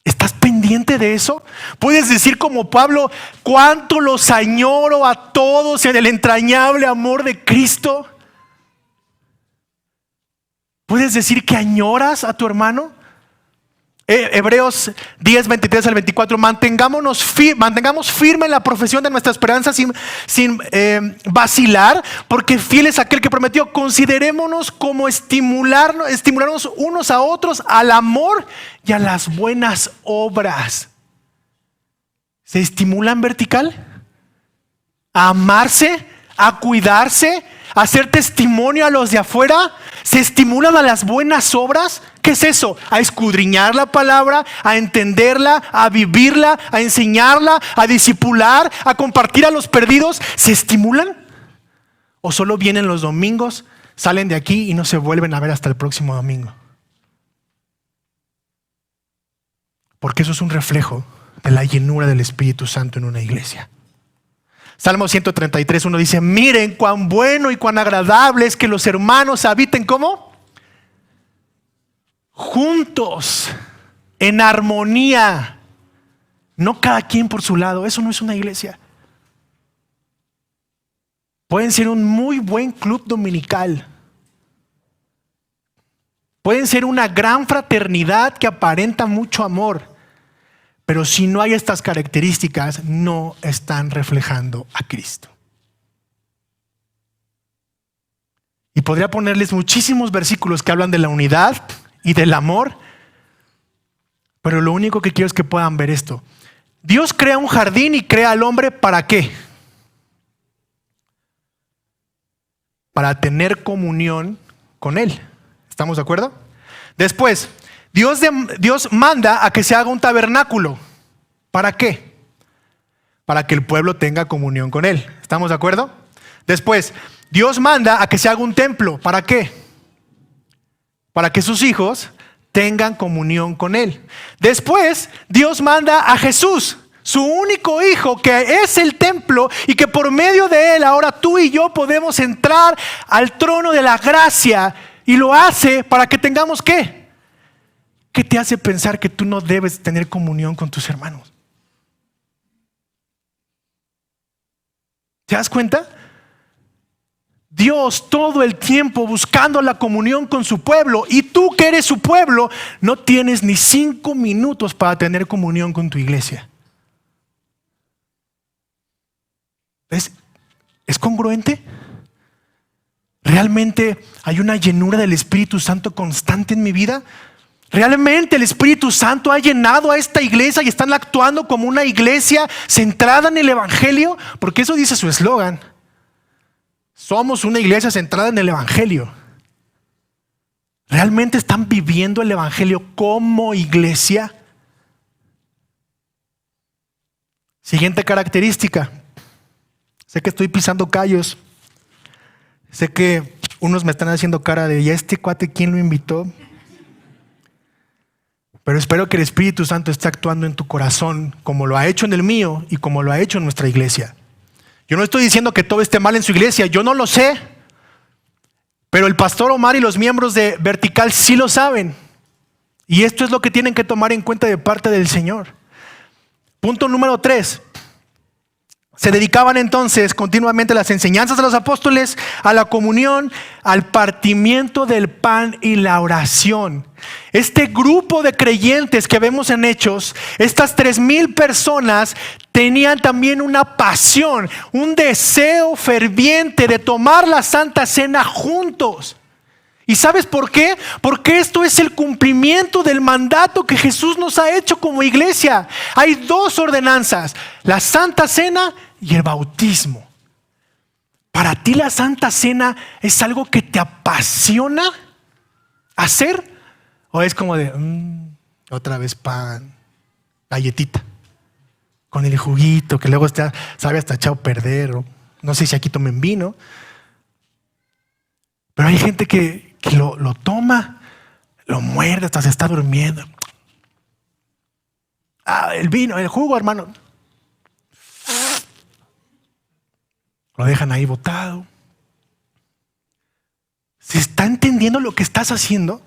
A: ¿Estás pendiente de eso? Puedes decir como Pablo, cuánto los añoro a todos en el entrañable amor de Cristo. ¿Puedes decir que añoras a tu hermano? Hebreos 10, 23 al 24, mantengamos firme en la profesión de nuestra esperanza sin vacilar, porque fiel es aquel que prometió. Considerémonos como estimularnos unos a otros al amor y a las buenas obras. ¿Se estimulan vertical? ¿A amarse? ¿A cuidarse? ¿A hacer testimonio a los de afuera? ¿Se estimulan a las buenas obras? ¿Qué es eso? A escudriñar la palabra, a entenderla, a vivirla, a enseñarla, a discipular, a compartir a los perdidos. ¿Se estimulan? ¿O solo vienen los domingos, salen de aquí y no se vuelven a ver hasta el próximo domingo? Porque eso es un reflejo de la llenura del Espíritu Santo en una iglesia. Salmo 133:1 dice: miren cuán bueno y cuán agradable es que los hermanos habiten, ¿cómo? Juntos, en armonía, no cada quien por su lado. Eso no es una iglesia. Pueden ser un muy buen club dominical. Pueden ser una gran fraternidad que aparenta mucho amor. Pero si no hay estas características, no están reflejando a Cristo. Y podría ponerles muchísimos versículos que hablan de la unidad y del amor. Pero lo único que quiero es que puedan ver esto. Dios crea un jardín y crea al hombre, ¿para qué? Para tener comunión con Él. ¿Estamos de acuerdo? Después, Dios manda a que se haga un tabernáculo. ¿Para qué? Para que el pueblo tenga comunión con Él. ¿Estamos de acuerdo? Después, Dios manda a que se haga un templo. ¿Para qué? Para que sus hijos tengan comunión con Él. Después, Dios manda a Jesús, su único hijo, que es el templo, y que por medio de Él ahora tú y yo podemos entrar al trono de la gracia. Y lo hace para que tengamos ¿qué? ¿Qué te hace pensar que tú no debes tener comunión con tus hermanos? ¿Te das cuenta? Dios todo el tiempo buscando la comunión con su pueblo, y tú que eres su pueblo no tienes ni 5 minutos para tener comunión con tu iglesia. ¿Es congruente? ¿Realmente hay una llenura del Espíritu Santo constante en mi vida? ¿Realmente el Espíritu Santo ha llenado a esta iglesia y están actuando como una iglesia centrada en el Evangelio? Porque eso dice su eslogan. Somos una iglesia centrada en el Evangelio. ¿Realmente están viviendo el Evangelio como iglesia? Siguiente característica. Sé que estoy pisando callos. Sé que unos me están haciendo cara de: ¿y a este cuate quién lo invitó? Pero espero que el Espíritu Santo esté actuando en tu corazón como lo ha hecho en el mío y como lo ha hecho en nuestra iglesia. Yo no estoy diciendo que todo esté mal en su iglesia, yo no lo sé. Pero el pastor Omar y los miembros de Vertical sí lo saben. Y esto es lo que tienen que tomar en cuenta de parte del Señor. Punto número 3. Se dedicaban entonces continuamente a las enseñanzas de los apóstoles, a la comunión, al partimiento del pan y la oración. Este grupo de creyentes que vemos en Hechos, estas 3,000 personas, tenían también una pasión, un deseo ferviente de tomar la Santa Cena juntos. ¿Y sabes por qué? Porque esto es el cumplimiento del mandato que Jesús nos ha hecho como iglesia. Hay 2 ordenanzas: la Santa Cena y el bautismo. ¿Para ti la Santa Cena es algo que te apasiona hacer? ¿O es como de otra vez pan, galletita, con el juguito que luego sabe hasta echado a perder? O no sé si aquí tomen vino. Pero hay gente que lo toma, lo muerde hasta se está durmiendo. El vino, el jugo, hermano. Lo dejan ahí botado. ¿Se está entendiendo lo que estás haciendo?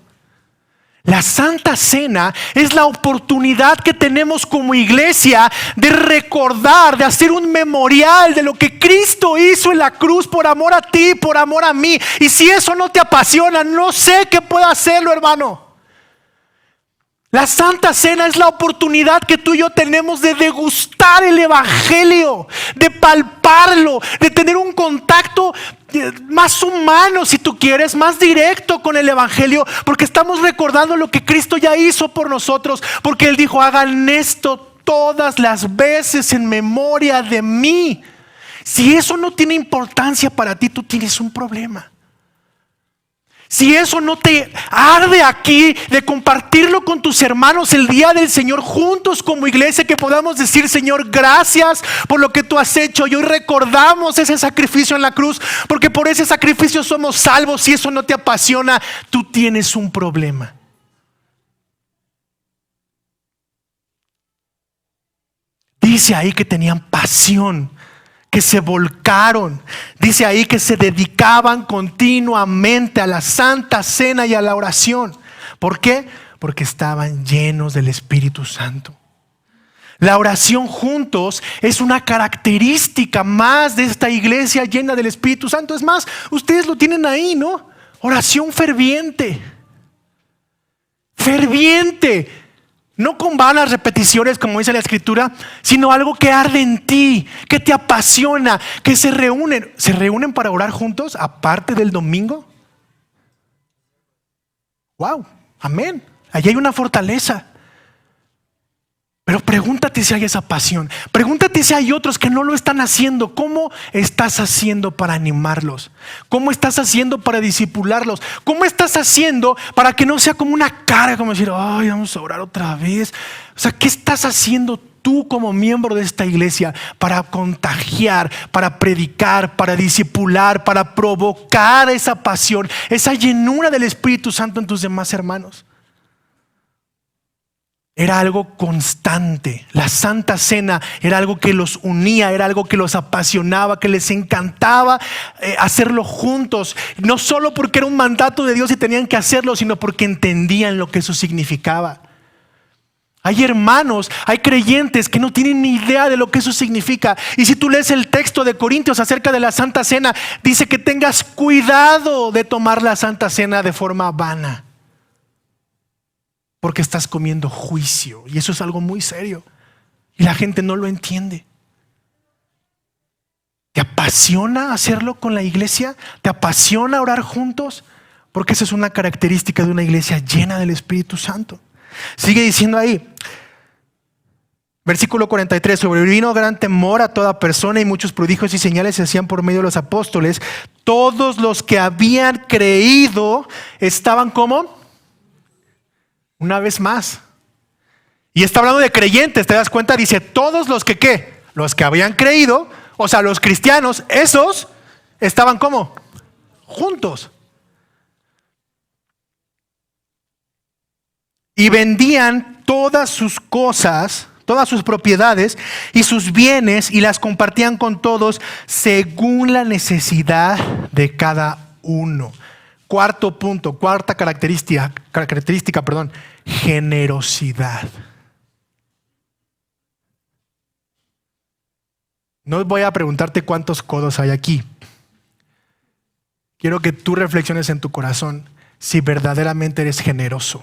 A: La Santa Cena es la oportunidad que tenemos como iglesia de recordar, de hacer un memorial de lo que Cristo hizo en la cruz por amor a ti, por amor a mí. Y si eso no te apasiona, no sé qué pueda hacerlo, hermano. La Santa Cena es la oportunidad que tú y yo tenemos de degustar el Evangelio, de palparlo, de tener un contacto más humano, si tú quieres, más directo con el Evangelio, porque estamos recordando lo que Cristo ya hizo por nosotros, porque Él dijo: hagan esto todas las veces en memoria de mí. Si eso no tiene importancia para ti, tú tienes un problema. Si eso no te arde aquí de compartirlo con tus hermanos el día del Señor juntos como iglesia, que podamos decir: Señor, gracias por lo que tú has hecho, y hoy recordamos ese sacrificio en la cruz, porque por ese sacrificio somos salvos. Si eso no te apasiona, tú tienes un problema. Dice ahí que tenían pasión, que se volcaron. Dice ahí que se dedicaban continuamente a la Santa Cena y a la oración. ¿Por qué? Porque estaban llenos del Espíritu Santo. La oración juntos es una característica más de esta iglesia llena del Espíritu Santo. Es más, ustedes lo tienen ahí, ¿no? Oración ferviente. Ferviente. No con vanas repeticiones, como dice la Escritura, sino algo que arde en ti, que te apasiona, que se reúnen. ¿Se reúnen para orar juntos aparte del domingo? ¡Wow! Amén. Allí hay una fortaleza. Pero pregúntate si hay esa pasión. Pregúntate si hay otros que no lo están haciendo. ¿Cómo estás haciendo para animarlos? ¿Cómo estás haciendo para discipularlos? ¿Cómo estás haciendo para que no sea como una carga, como decir: ay, vamos a orar otra vez? O sea, ¿qué estás haciendo tú como miembro de esta iglesia para contagiar, para predicar, para discipular, para provocar esa pasión, esa llenura del Espíritu Santo en tus demás hermanos? Era algo constante. La Santa Cena era algo que los unía, era algo que los apasionaba, que les encantaba hacerlo juntos. No solo porque era un mandato de Dios y tenían que hacerlo, sino porque entendían lo que eso significaba. Hay hermanos, hay creyentes que no tienen ni idea de lo que eso significa. Y si tú lees el texto de Corintios acerca de la Santa Cena, dice que tengas cuidado de tomar la Santa Cena de forma vana, porque estás comiendo juicio, y eso es algo muy serio, y la gente no lo entiende. ¿Te apasiona hacerlo con la iglesia? ¿Te apasiona orar juntos? Porque esa es una característica de una iglesia llena del Espíritu Santo. Sigue diciendo ahí, versículo 43: sobrevino gran temor a toda persona, y muchos prodigios y señales se hacían por medio de los apóstoles. Todos los que habían creído estaban como... Una vez más. Y está hablando de creyentes, ¿te das cuenta? Dice todos los que ¿qué? Los que habían creído, o sea, los cristianos, esos estaban ¿cómo? Juntos. Y vendían todas sus cosas, todas sus propiedades y sus bienes, y las compartían con todos según la necesidad de cada uno. Cuarto punto, cuarta característica, generosidad. No voy a preguntarte cuántos codos hay aquí. Quiero que tú reflexiones en tu corazón si verdaderamente eres generoso.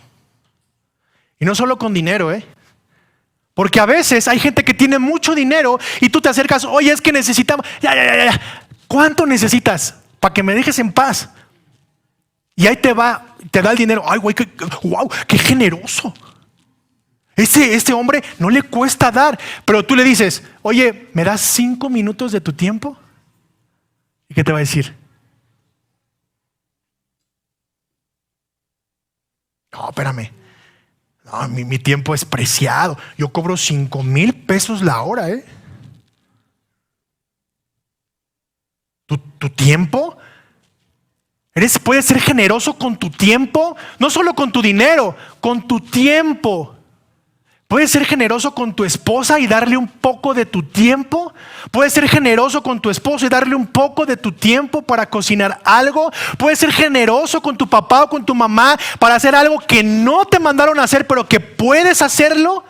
A: Y no solo con dinero, porque a veces hay gente que tiene mucho dinero y tú te acercas: oye, es que necesitamos... Ya. ¿Cuánto necesitas? Para que me dejes en paz. Y ahí te da el dinero. Ay, güey, wow, qué generoso. Este hombre no le cuesta dar. Pero tú le dices: oye, ¿me das 5 minutos de tu tiempo? ¿Y qué te va a decir? No, espérame. No, mi tiempo es preciado. Yo cobro 5,000 pesos la hora, ¿Tu tiempo? Puedes ser generoso con tu tiempo, no solo con tu dinero, con tu tiempo. Puedes ser generoso con tu esposa y darle un poco de tu tiempo. Puedes ser generoso con tu esposo y darle un poco de tu tiempo para cocinar algo. Puedes ser generoso con tu papá o con tu mamá para hacer algo que no te mandaron a hacer, pero que puedes hacerlo.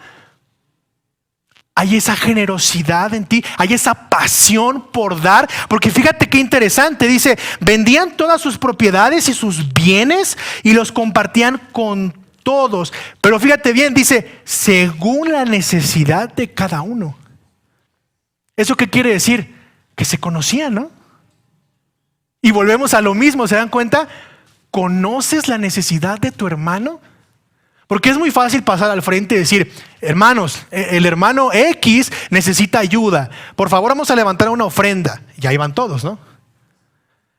A: Hay esa generosidad en ti, hay esa pasión por dar, porque fíjate qué interesante, dice, vendían todas sus propiedades y sus bienes y los compartían con todos. Pero fíjate bien, dice, según la necesidad de cada uno. ¿Eso qué quiere decir? Que se conocían, ¿no? Y volvemos a lo mismo, ¿se dan cuenta? ¿Conoces la necesidad de tu hermano? Porque es muy fácil pasar al frente y decir: hermanos, el hermano X necesita ayuda, por favor vamos a levantar una ofrenda. Y ahí van todos, ¿no?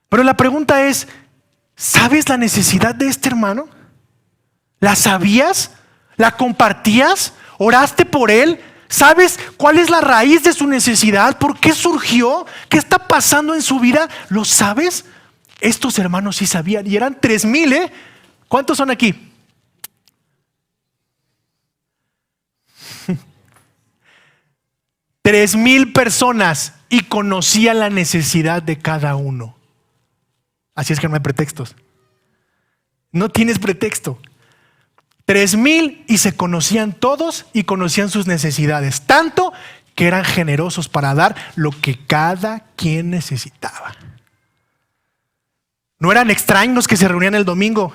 A: Pero la pregunta es: ¿sabes la necesidad de este hermano? ¿La sabías? ¿La compartías? ¿Oraste por él? ¿Sabes cuál es la raíz de su necesidad? ¿Por qué surgió? ¿Qué está pasando en su vida? ¿Lo sabes? Estos hermanos sí sabían y eran 3,000, ¿eh? ¿Cuántos son aquí? $3,000 personas y conocían la necesidad de cada uno. Así es que no hay pretextos. No tienes pretexto. 3,000 y se conocían todos y conocían sus necesidades, tanto que eran generosos para dar lo que cada quien necesitaba. No eran extraños que se reunían el domingo.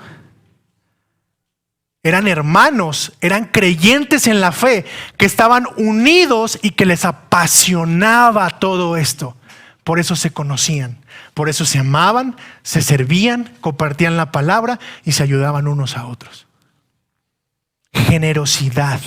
A: Eran hermanos, eran creyentes en la fe, que estaban unidos y que les apasionaba todo esto. Por eso se conocían, por eso se amaban, se servían, compartían la palabra y se ayudaban unos a otros. Generosidad,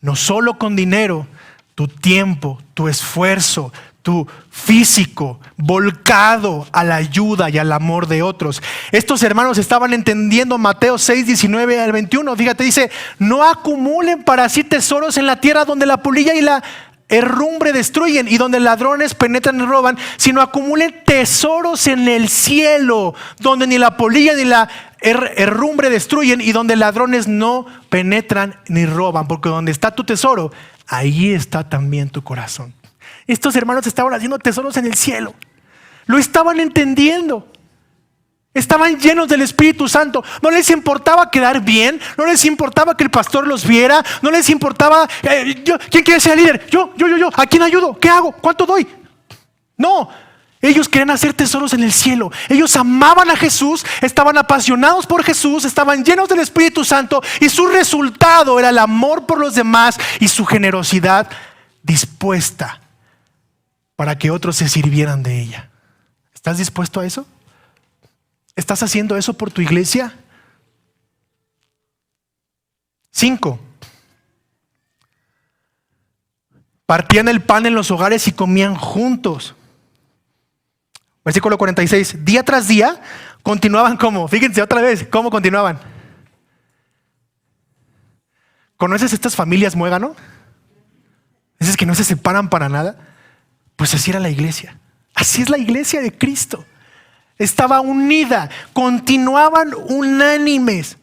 A: no solo con dinero, tu tiempo, tu esfuerzo, tu físico volcado a la ayuda y al amor de otros. Estos hermanos estaban entendiendo Mateo 6:19-21. Fíjate, dice: no acumulen para sí tesoros en la tierra donde la polilla y la herrumbre destruyen y donde ladrones penetran y roban, sino acumulen tesoros en el cielo, donde ni la polilla ni la herrumbre destruyen y donde ladrones no penetran ni roban, porque donde está tu tesoro, ahí está también tu corazón. Estos hermanos estaban haciendo tesoros en el cielo, lo estaban entendiendo. Estaban llenos del Espíritu Santo. No les importaba quedar bien, no les importaba que el pastor los viera, no les importaba ¿quién quiere ser el líder? Yo, ¿a quién ayudo? ¿Qué hago? ¿Cuánto doy? No, ellos querían hacer tesoros en el cielo. Ellos amaban a Jesús, estaban apasionados por Jesús, estaban llenos del Espíritu Santo y su resultado era el amor por los demás y su generosidad dispuesta para que otros se sirvieran de ella. ¿Estás dispuesto a eso? ¿Estás haciendo eso por tu iglesia? 5. Partían el pan en los hogares y comían juntos. Versículo 46. Día tras día continuaban como, fíjense otra vez, ¿cómo continuaban? ¿Conoces estas familias muégano? Esas que no se separan para nada. Pues así era la iglesia. Así es la iglesia de Cristo. Estaba unida, continuaban unánimes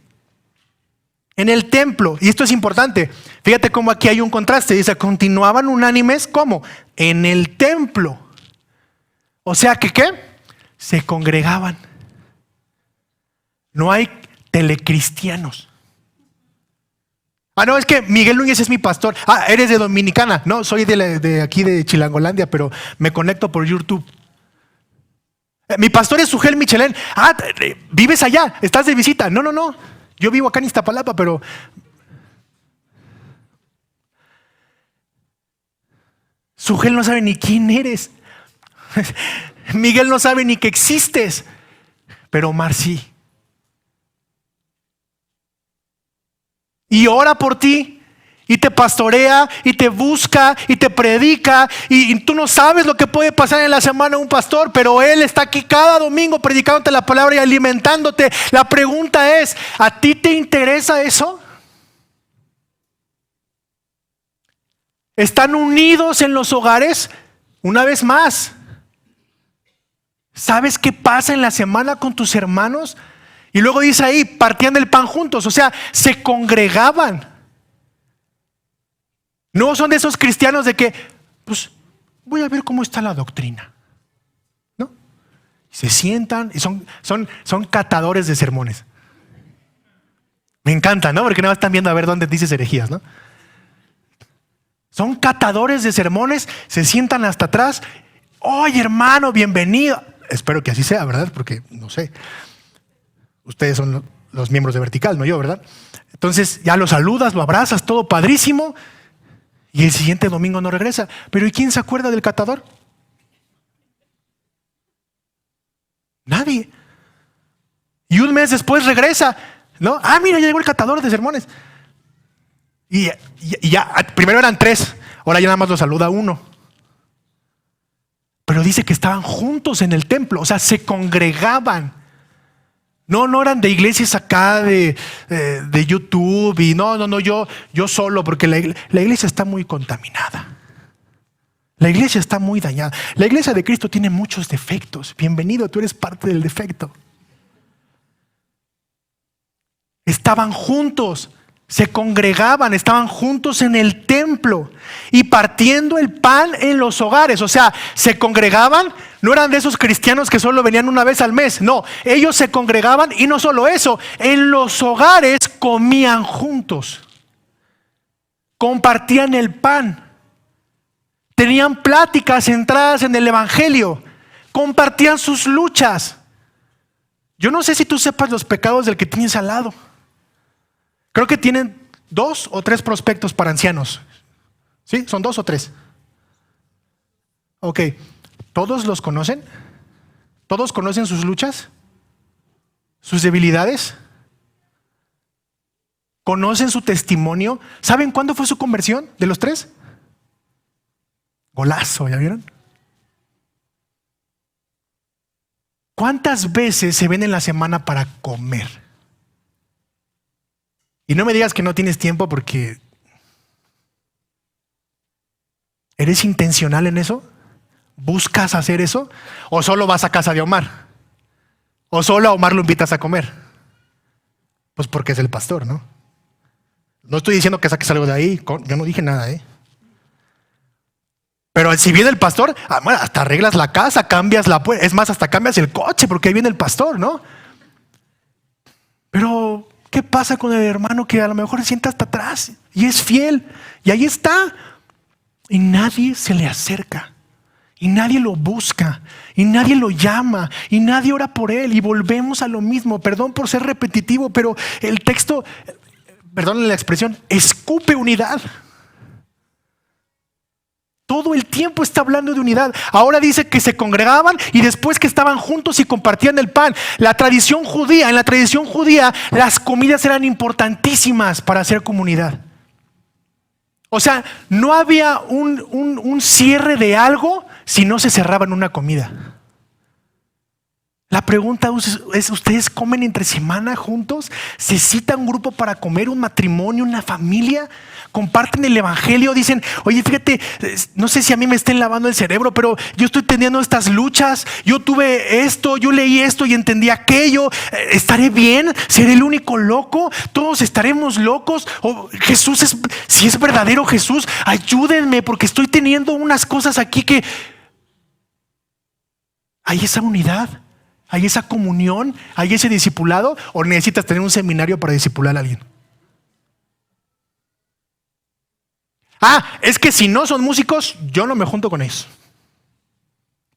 A: en el templo. Y esto es importante. Fíjate cómo aquí hay un contraste. Dice, continuaban unánimes, ¿cómo? En el templo. O sea que, ¿qué? Se congregaban. No hay telecristianos. No, es que Miguel Núñez es mi pastor. Eres de Dominicana. No, soy de aquí de Chilangolandia, pero me conecto por YouTube. Mi pastor es Sugel Michelén. ¿Vives allá? ¿Estás de visita? No. Yo vivo acá en Iztapalapa, pero... Sugel no sabe ni quién eres. Miguel no sabe ni que existes. Pero Omar sí. Y ora por ti. Y te pastorea, y te busca, y te predica, y tú no sabes lo que puede pasar en la semana un pastor, pero él está aquí cada domingo predicándote la palabra y alimentándote. La pregunta es, ¿a ti te interesa eso? ¿Están unidos en los hogares? Una vez más, ¿sabes qué pasa en la semana con tus hermanos? Y luego dice ahí, partían del pan juntos, o sea, se congregaban. No son de esos cristianos de que, pues, voy a ver cómo está la doctrina. ¿No? Se sientan y son catadores de sermones. Me encanta, ¿no? Porque nada más están viendo a ver dónde dices herejías, ¿no? Son catadores de sermones, se sientan hasta atrás. Oye, hermano, bienvenido. Espero que así sea, ¿verdad? Porque, no sé, ustedes son los miembros de Vertical, no yo, ¿verdad? Entonces ya lo saludas, lo abrazas, todo padrísimo. Y el siguiente domingo no regresa. Pero ¿y quién se acuerda del catador? Nadie. Y un mes después regresa, ¿no? Mira, ya llegó el catador de sermones. Y ya, primero eran 3, ahora ya nada más lo saluda 1. Pero dice que estaban juntos en el templo, o sea, se congregaban. No eran de iglesias acá de YouTube y no, yo solo, porque la iglesia está muy contaminada. La iglesia está muy dañada. La iglesia de Cristo tiene muchos defectos. Bienvenido, tú eres parte del defecto. Estaban juntos, se congregaban, estaban juntos en el templo y partiendo el pan en los hogares. O sea, se congregaban, no eran de esos cristianos que solo venían una vez al mes. No, ellos se congregaban y no solo eso, en los hogares comían juntos, compartían el pan. Tenían pláticas centradas en el evangelio, compartían sus luchas. Yo no sé si tú sepas los pecados del que tienes al lado. Creo que tienen 2 o 3 prospectos para ancianos. ¿Sí? ¿Son 2 o 3? Ok. ¿Todos los conocen? ¿Todos conocen sus luchas? ¿Sus debilidades? ¿Conocen su testimonio? ¿Saben cuándo fue su conversión de los 3? Golazo, ¿ya vieron? ¿Cuántas veces se ven en la semana para comer? Y no me digas que no tienes tiempo porque ¿eres intencional en eso? ¿Buscas hacer eso? ¿O solo vas a casa de Omar? ¿O solo a Omar lo invitas a comer? Pues porque es el pastor, ¿no? No estoy diciendo que saques algo de ahí, yo no dije nada, Pero si viene el pastor, bueno, hasta arreglas la casa, cambias la puerta, es más, hasta cambias el coche porque ahí viene el pastor, ¿no? Pero ¿qué pasa con el hermano que a lo mejor se sienta hasta atrás y es fiel? Y ahí está. Y nadie se le acerca. Y nadie lo busca. Y nadie lo llama. Y nadie ora por él. Y volvemos a lo mismo. Perdón por ser repetitivo, pero el texto, perdón la expresión, escupe unidad. Todo el tiempo está hablando de unidad. Ahora dice que se congregaban y después que estaban juntos y compartían el pan. En la tradición judía, las comidas eran importantísimas para hacer comunidad. O sea, no había un cierre de algo si no se cerraba en una comida. La pregunta es, ¿ustedes comen entre semana juntos? ¿Se cita un grupo para comer, un matrimonio, una familia? ¿Comparten el evangelio? Dicen, oye, fíjate, no sé si a mí me estén lavando el cerebro, pero yo estoy teniendo estas luchas. Yo tuve esto, yo leí esto y entendí aquello. ¿Estaré bien? ¿Seré el único loco? ¿Todos estaremos locos? ¿O Jesús si es verdadero Jesús, ayúdenme porque estoy teniendo unas cosas aquí que... ¿Hay esa unidad? ¿Hay esa comunión? ¿Hay ese discipulado? ¿O necesitas tener un seminario para discipular a alguien? Es que si no son músicos, yo no me junto con ellos.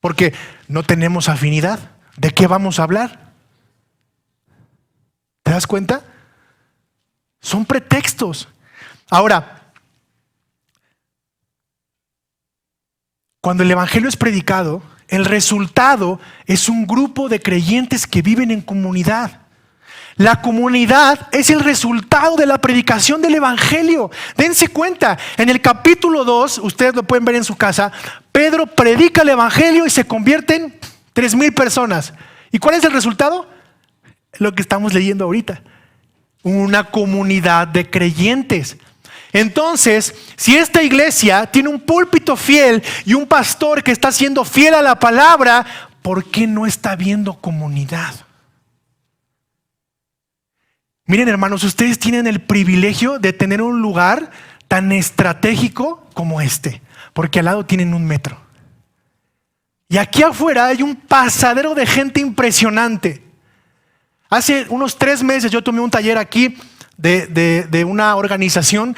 A: Porque no tenemos afinidad. ¿De qué vamos a hablar? ¿Te das cuenta? Son pretextos. Ahora, cuando el evangelio es predicado, el resultado es un grupo de creyentes que viven en comunidad. La comunidad es el resultado de la predicación del evangelio. Dense cuenta, en el capítulo 2, ustedes lo pueden ver en su casa, Pedro predica el evangelio y se convierten 3,000 personas. ¿Y cuál es el resultado? Lo que estamos leyendo ahorita. Una comunidad de creyentes. Entonces, si esta iglesia tiene un púlpito fiel y un pastor que está siendo fiel a la palabra, ¿por qué no está habiendo comunidad? Miren, hermanos, ustedes tienen el privilegio de tener un lugar tan estratégico como este, porque al lado tienen 1 metro. Y aquí afuera hay un pasadero de gente impresionante. Hace unos 3 meses yo tomé un taller aquí de una organización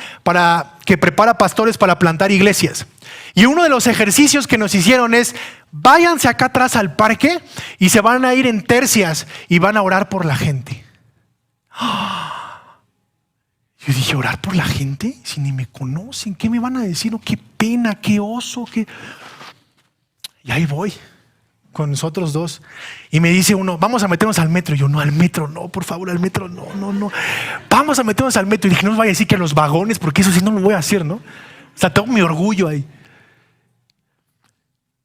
A: que prepara pastores para plantar iglesias. Y uno de los ejercicios que nos hicieron es, váyanse acá atrás al parque y se van a ir en tercias y van a orar por la gente. Yo dije, ¿orar por la gente? Si ni me conocen, ¿qué me van a decir? Qué pena, qué oso, qué... Y ahí voy con nosotros 2. Y me dice uno, vamos a meternos al metro. Y yo, no, al metro no, por favor, al metro no. Vamos a meternos al metro. Y dije, no nos vaya a decir que a los vagones, porque eso sí no lo voy a hacer, ¿no? O sea, tengo mi orgullo ahí.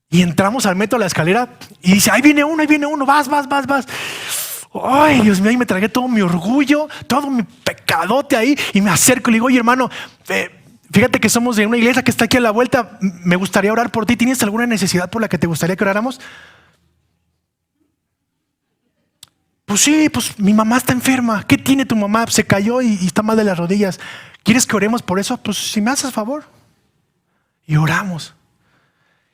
A: Y entramos al metro, a la escalera, y dice, ahí viene uno, vas. Ay, Dios mío, y me tragué todo mi orgullo, todo mi pecadote ahí, y me acerco y le digo, oye, hermano, fíjate que somos de una iglesia que está aquí a la vuelta, me gustaría orar por ti. ¿Tienes alguna necesidad por la que te gustaría que oráramos? Pues sí, pues mi mamá está enferma. ¿Qué tiene tu mamá? Se cayó y está mal de las rodillas. ¿Quieres que oremos por eso? Pues si me haces favor. Y oramos.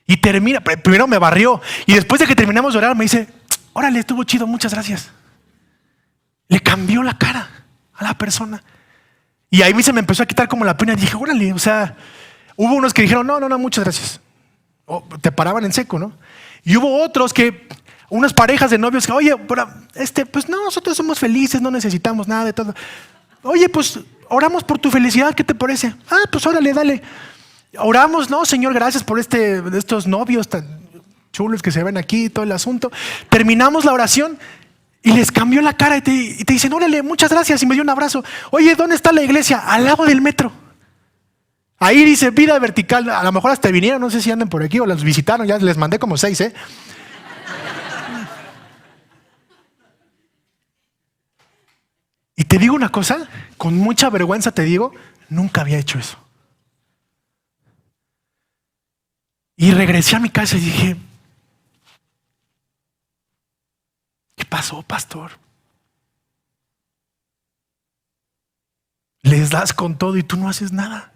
A: Y termina, primero me barrió. Y después de que terminamos de orar me dice, órale, estuvo chido, muchas gracias. Le cambió la cara a la persona. Y ahí se me empezó a quitar como la pena. Dije, órale, o sea, hubo unos que dijeron, no, muchas gracias. O te paraban en seco, ¿no? Y hubo otros que, unas parejas de novios que, oye, pero pues no, nosotros somos felices, no necesitamos nada de todo. Oye, pues oramos por tu felicidad, ¿qué te parece? Ah, pues órale, dale. Oramos, no, Señor, gracias por estos novios tan chulos que se ven aquí, todo el asunto. Terminamos la oración y les cambió la cara y te dicen, órale, muchas gracias, y me dio un abrazo. Oye, ¿dónde está la iglesia? Al lado del metro. Ahí dice Vida Vertical. A lo mejor hasta vinieron, no sé si andan por aquí o los visitaron, ya les mandé como 6, ¿eh? Y te digo una cosa, con mucha vergüenza te digo, nunca había hecho eso. Y regresé a mi casa y dije, ¿qué pasó, pastor? Les das con todo y tú no haces nada.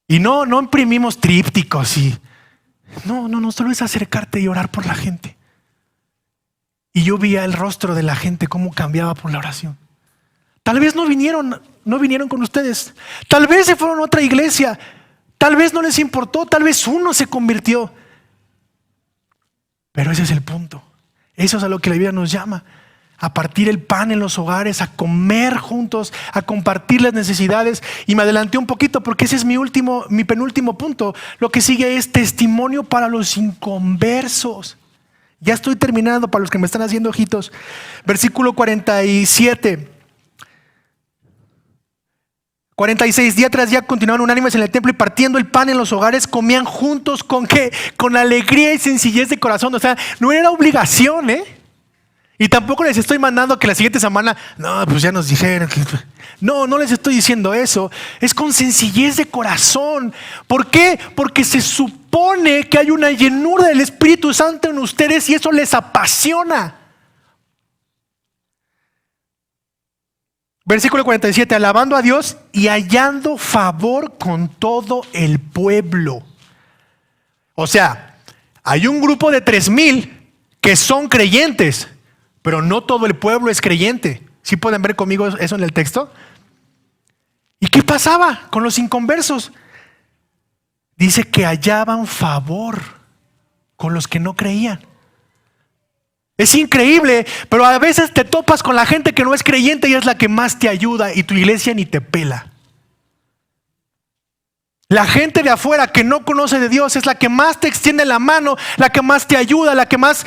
A: Y no imprimimos trípticos y no, solo es acercarte y orar por la gente. Y yo veía el rostro de la gente cómo cambiaba por la oración. Tal vez no vinieron con ustedes. Tal vez se fueron a otra iglesia. Tal vez no les importó. Tal vez uno se convirtió. Pero ese es el punto. Eso es a lo que la Biblia nos llama. A partir el pan en los hogares, a comer juntos, a compartir las necesidades. Y me adelanté un poquito porque ese es mi penúltimo punto. Lo que sigue es testimonio para los inconversos. Ya estoy terminando para los que me están haciendo ojitos. Versículo 47. 46, día tras día continuaban unánimes en el templo y partiendo el pan en los hogares comían juntos. ¿Con qué? Con alegría y sencillez de corazón. O sea, no era obligación, ¿eh? Y tampoco les estoy mandando que la siguiente semana, no, pues ya nos dijeron que... No les estoy diciendo eso. Es con sencillez de corazón. ¿Por qué? Porque se supone que hay una llenura del Espíritu Santo en ustedes y eso les apasiona. Versículo 47, alabando a Dios y hallando favor con todo el pueblo. O sea, hay un grupo de 3,000 que son creyentes, pero no todo el pueblo es creyente. ¿Sí pueden ver conmigo eso en el texto? ¿Y qué pasaba con los inconversos? Dice que hallaban favor con los que no creían. Es increíble, pero a veces te topas con la gente que no es creyente y es la que más te ayuda y tu iglesia ni te pela. La gente de afuera que no conoce de Dios es la que más te extiende la mano, la que más te ayuda, la que más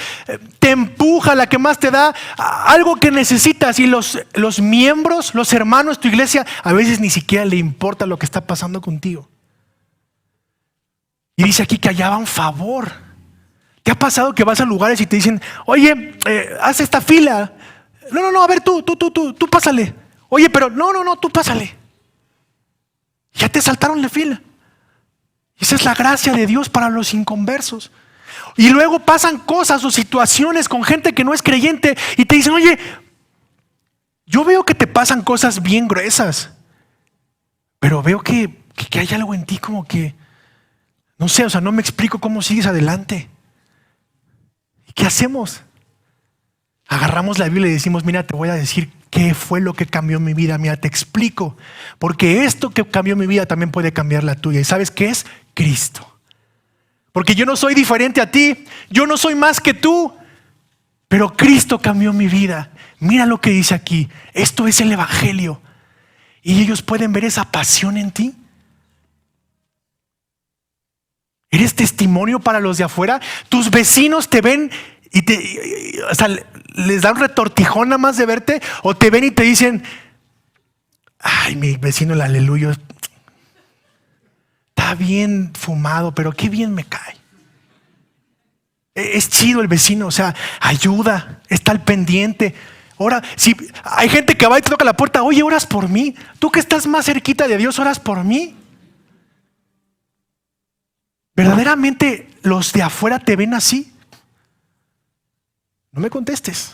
A: te empuja, la que más te da algo que necesitas. Y los miembros, los hermanos, tu iglesia, a veces ni siquiera le importa lo que está pasando contigo. Y dice aquí que hallaban favor. ¿Te ha pasado que vas a lugares y te dicen, oye, haz esta fila? No, a ver, tú pásale. Oye, pero no, tú pásale. Ya te saltaron la fila. Esa es la gracia de Dios para los inconversos. Y luego pasan cosas o situaciones con gente que no es creyente y te dicen, oye, yo veo que te pasan cosas bien gruesas, pero veo que hay algo en ti como que, no sé, o sea, no me explico cómo sigues adelante. ¿Y qué hacemos? Agarramos la Biblia y decimos, mira, te voy a decir qué fue lo que cambió mi vida. Mira, te explico. Porque esto que cambió mi vida también puede cambiar la tuya. ¿Y sabes qué es? Cristo. Porque yo no soy diferente a ti. Yo no soy más que tú. Pero Cristo cambió mi vida. Mira lo que dice aquí. Esto es el Evangelio. Y ellos pueden ver esa pasión en ti. ¿Eres testimonio para los de afuera? Tus vecinos te ven o sea, les da un retortijón nada más de verte, o te ven y te dicen, ay, mi vecino el aleluyo está bien fumado, pero qué bien me cae. Es chido el vecino, o sea, ayuda, está al pendiente. Ora, si hay gente que va y te toca la puerta, oye, oras por mí. Tú que estás más cerquita de Dios, oras por mí. ¿Verdaderamente los de afuera te ven así? No me contestes.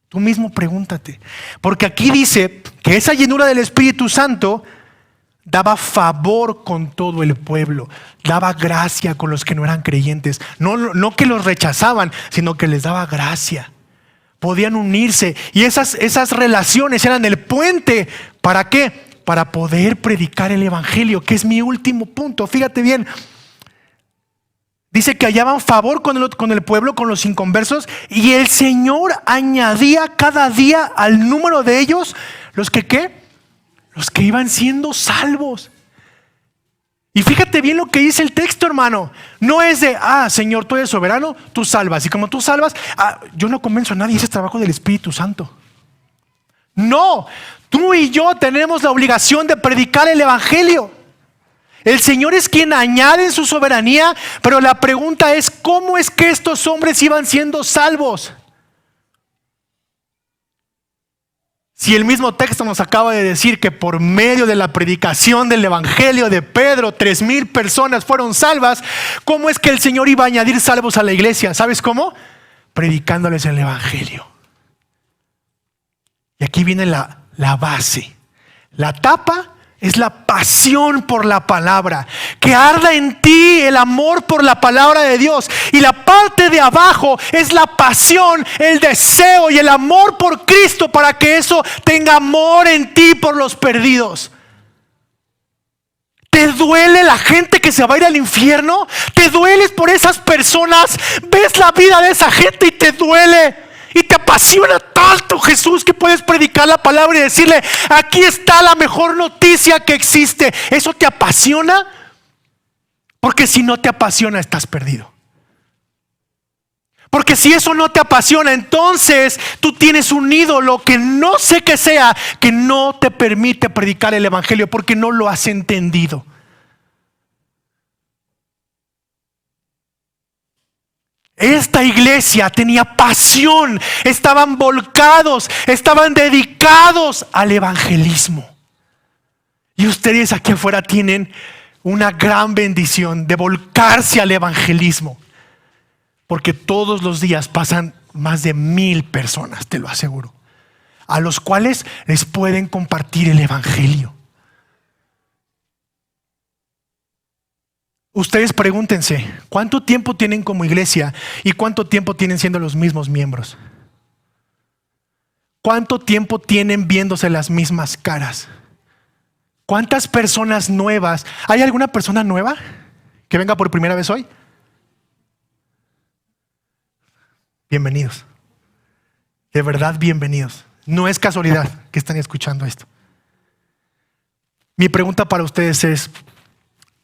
A: Tú mismo pregúntate. Porque aquí dice que esa llenura del Espíritu Santo daba favor con todo el pueblo, daba gracia con los que no eran creyentes. No que los rechazaban, sino que les daba gracia. Podían unirse y esas relaciones eran el puente. ¿Para qué? Para poder predicar el evangelio, que es mi último punto. Fíjate bien. Dice que hallaban favor con el pueblo, con los inconversos, y el Señor añadía cada día al número de ellos los que ¿qué? Los que iban siendo salvos. Y fíjate bien lo que dice el texto, hermano. No es de, Señor, tú eres soberano, tú salvas. Y como tú salvas, yo no convenzo a nadie, ese es trabajo del Espíritu Santo. No, tú y yo tenemos la obligación de predicar el evangelio. El Señor es quien añade en su soberanía, pero la pregunta es, ¿cómo es que estos hombres iban siendo salvos? Si el mismo texto nos acaba de decir que por medio de la predicación del evangelio de Pedro, 3,000 personas fueron salvas, ¿cómo es que el Señor iba a añadir salvos a la iglesia? ¿Sabes cómo? Predicándoles el evangelio. Y aquí viene la base. La tapa es la pasión por la palabra. Que arda en ti el amor por la palabra de Dios. Y la parte de abajo es la pasión, el deseo y el amor por Cristo, para que eso tenga amor en ti por los perdidos. ¿Te duele la gente que se va a ir al infierno? ¿Te dueles por esas personas? ¿Ves la vida de esa gente y te duele? Y te apasiona tanto, Jesús, que puedes predicar la palabra y decirle, aquí está la mejor noticia que existe. ¿Eso te apasiona? Porque si no te apasiona, estás perdido. Porque si eso no te apasiona, entonces tú tienes un ídolo que no sé qué sea, que no te permite predicar el evangelio porque no lo has entendido. Esta iglesia tenía pasión, estaban volcados, estaban dedicados al evangelismo. Y ustedes aquí afuera tienen una gran bendición de volcarse al evangelismo. Porque todos los días pasan más de 1,000 personas, te lo aseguro, a los cuales les pueden compartir el evangelio. Ustedes pregúntense, ¿cuánto tiempo tienen como iglesia y cuánto tiempo tienen siendo los mismos miembros? ¿Cuánto tiempo tienen viéndose las mismas caras? ¿Cuántas personas nuevas? ¿Hay alguna persona nueva que venga por primera vez hoy? Bienvenidos. De verdad, bienvenidos. No es casualidad que están escuchando esto. Mi pregunta para ustedes es,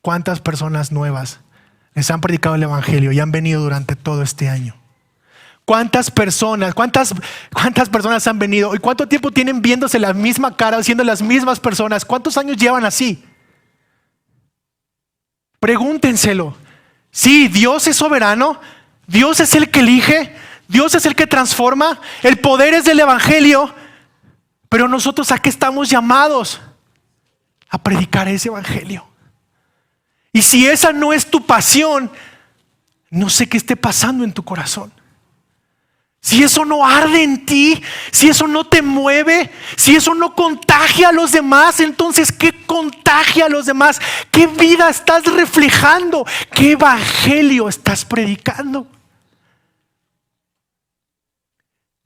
A: ¿cuántas personas nuevas les han predicado el evangelio y han venido durante todo este año? ¿Cuántas personas han venido? ¿Y cuánto tiempo tienen viéndose la misma cara, siendo las mismas personas? ¿Cuántos años llevan así? Pregúntenselo. Sí, Dios es soberano, Dios es el que elige, Dios es el que transforma, el poder es del evangelio, pero nosotros ¿a qué estamos llamados? A predicar ese evangelio. Y si esa no es tu pasión, no sé qué esté pasando en tu corazón. Si eso no arde en ti, si eso no te mueve, si eso no contagia a los demás, entonces ¿qué contagia a los demás? ¿Qué vida estás reflejando? ¿Qué evangelio estás predicando?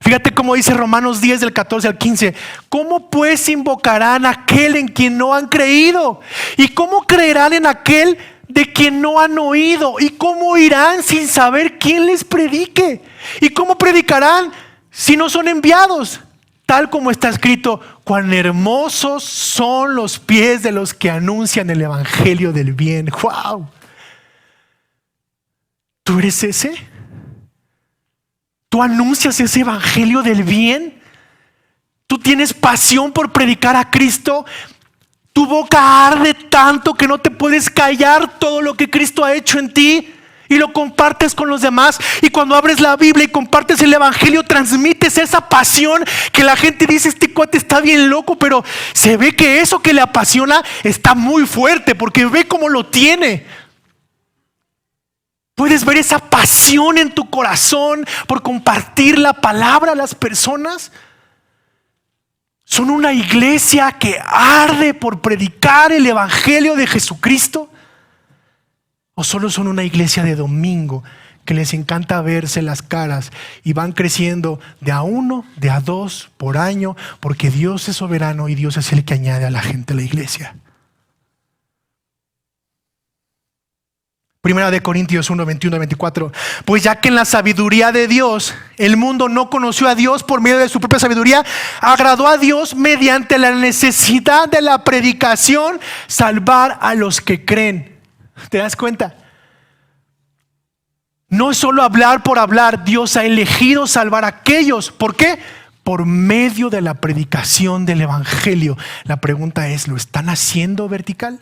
A: Fíjate cómo dice Romanos 10 del 14 al 15. ¿Cómo pues invocarán a aquel en quien no han creído? ¿Y cómo creerán en aquel de quien no han oído? ¿Y cómo irán sin saber quién les predique? ¿Y cómo predicarán si no son enviados? Tal como está escrito, cuán hermosos son los pies de los que anuncian el evangelio del bien. ¡Wow! ¿Tú eres ese? ¿Tú anuncias ese evangelio del bien? ¿Tú tienes pasión por predicar a Cristo? ¿Tu boca arde tanto que no te puedes callar todo lo que Cristo ha hecho en ti? y lo compartes con los demás. Y cuando abres la Biblia y compartes el Evangelio, transmites esa pasión que la gente dice: este cuate está bien loco, pero se ve que eso que le apasiona está muy fuerte porque ve cómo lo tiene. Puedes ver esa pasión en tu corazón por compartir la palabra a las personas. ¿Son una iglesia que arde por predicar el Evangelio de Jesucristo? ¿O solo son una iglesia de domingo que les encanta verse las caras y van creciendo de a uno, de a dos por año, porque Dios es soberano y Dios es el que añade a la gente a la iglesia? Primera de Corintios 1, 21, 24. Pues ya que en la sabiduría de Dios el mundo no conoció a Dios por medio de su propia sabiduría, agradó a Dios mediante la necesidad de la predicación salvar a los que creen. ¿Te das cuenta? No es solo hablar por hablar. Dios ha elegido salvar a aquellos. ¿Por qué? Por medio de la predicación del Evangelio. La pregunta es: ¿lo están haciendo vertical?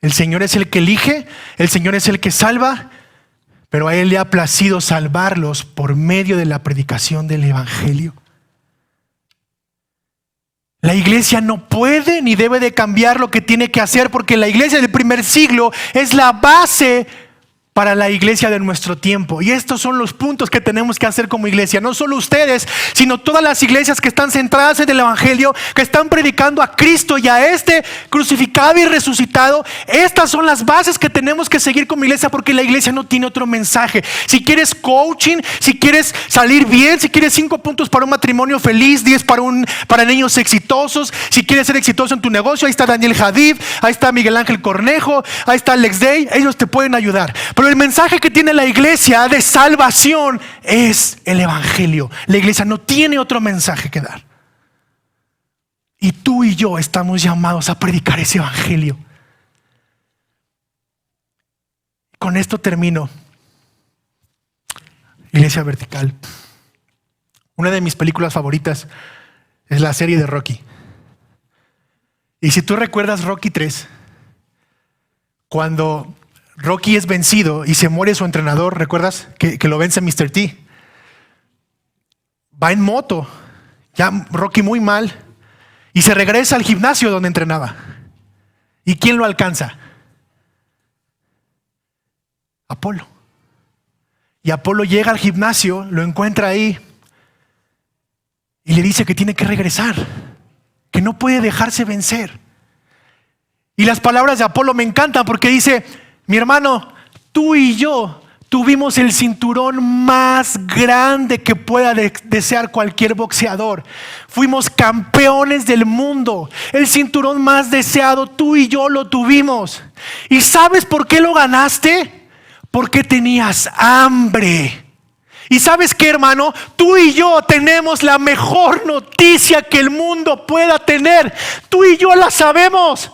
A: El Señor es el que elige, el Señor es el que salva, pero a Él le ha placido salvarlos por medio de la predicación del Evangelio. La iglesia no puede ni debe de cambiar lo que tiene que hacer, porque la iglesia del primer siglo es la base para la iglesia de nuestro tiempo. Y estos son los puntos que tenemos que hacer como iglesia. No solo ustedes, sino todas las iglesias que están centradas en el Evangelio, que están predicando a Cristo y a este crucificado y resucitado. Estas son las bases que tenemos que seguir como iglesia, porque la iglesia no tiene otro mensaje. Si quieres coaching, si quieres salir bien, si quieres 5 puntos para un matrimonio feliz, 10 para niños exitosos, si quieres ser exitoso en tu negocio, ahí está Daniel Hadid, ahí está Miguel Ángel Cornejo, ahí está Alex Day. Ellos te pueden ayudar. Pero el mensaje que tiene la iglesia de salvación es el Evangelio. La iglesia no tiene otro mensaje que dar. Y tú y yo estamos llamados a predicar ese Evangelio. Con esto termino. Iglesia vertical. Una de mis películas favoritas es la serie de Rocky. Y si tú recuerdas Rocky 3, cuando Rocky es vencido y se muere su entrenador, ¿recuerdas? Que lo vence Mr. T. Va en moto, ya Rocky muy mal, y se regresa al gimnasio donde entrenaba. ¿Y quién lo alcanza? Apolo. Y Apolo llega al gimnasio, lo encuentra ahí y le dice que tiene que regresar, que no puede dejarse vencer. Y las palabras de Apolo me encantan, porque dice: mi hermano, tú y yo tuvimos el cinturón más grande que pueda desear cualquier boxeador. Fuimos campeones del mundo. El cinturón más deseado, tú y yo lo tuvimos. ¿Y sabes por qué lo ganaste? Porque tenías hambre. ¿Y sabes qué, hermano? Tú y yo tenemos la mejor noticia que el mundo pueda tener. Tú y yo la sabemos.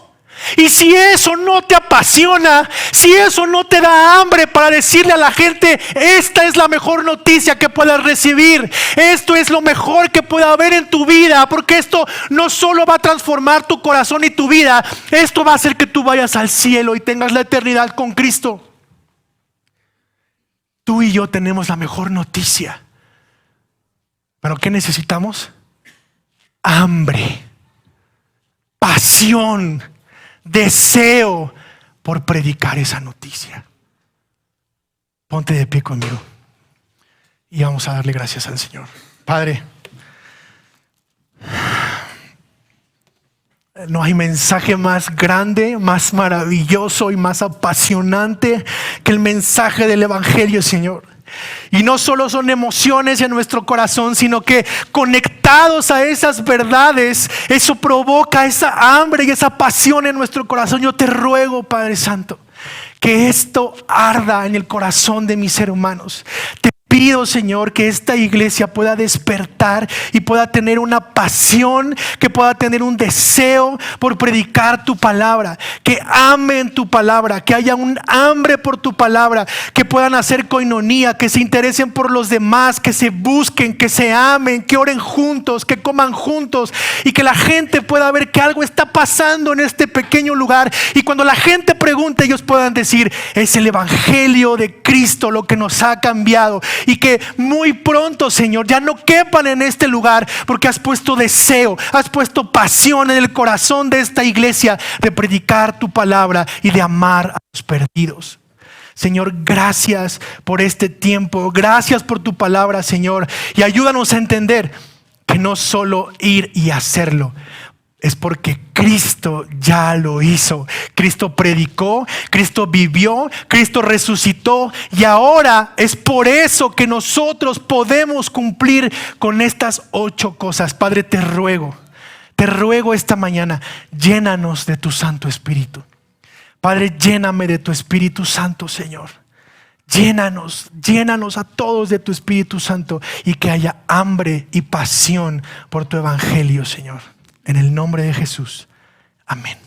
A: Y si eso no te apasiona, si eso no te da hambre para decirle a la gente: esta es la mejor noticia que puedas recibir, esto es lo mejor que pueda haber en tu vida, porque esto no solo va a transformar tu corazón y tu vida, esto va a hacer que tú vayas al cielo y tengas la eternidad con Cristo. Tú y yo tenemos la mejor noticia. ¿Pero qué necesitamos? Hambre, pasión, deseo por predicar esa noticia. Ponte de pie conmigo y vamos a darle gracias al Señor. Padre, no hay mensaje más grande, más maravilloso y más apasionante que el mensaje del Evangelio, Señor. Y no solo son emociones en nuestro corazón, sino que conectados a esas verdades, eso provoca esa hambre y esa pasión en nuestro corazón. Yo te ruego, Padre Santo, que esto arda en el corazón de mis hermanos. Te pido, Señor, que esta iglesia pueda despertar y pueda tener una pasión, que pueda tener un deseo por predicar tu palabra, que amen tu palabra, que haya un hambre por tu palabra, que puedan hacer coinonía, que se interesen por los demás, que se busquen, que se amen, que oren juntos, que coman juntos y que la gente pueda ver que algo está pasando en este pequeño lugar, y cuando la gente pregunte ellos puedan decir: es el evangelio de Cristo lo que nos ha cambiado. Y que muy pronto, Señor, ya no quepan en este lugar, porque has puesto deseo, has puesto pasión en el corazón de esta iglesia de predicar tu palabra y de amar a los perdidos. Señor, gracias por este tiempo, gracias por tu palabra, Señor, y ayúdanos a entender que no solo ir y hacerlo, es porque Cristo ya lo hizo. Cristo predicó, Cristo vivió, Cristo resucitó, y ahora es por eso que nosotros podemos cumplir con estas 8 cosas. Padre, te ruego esta mañana, llénanos de tu Santo Espíritu. Padre, lléname de tu Espíritu Santo, Señor. Llénanos a todos de tu Espíritu Santo, y que haya hambre y pasión por tu evangelio, Señor. En el nombre de Jesús. Amén.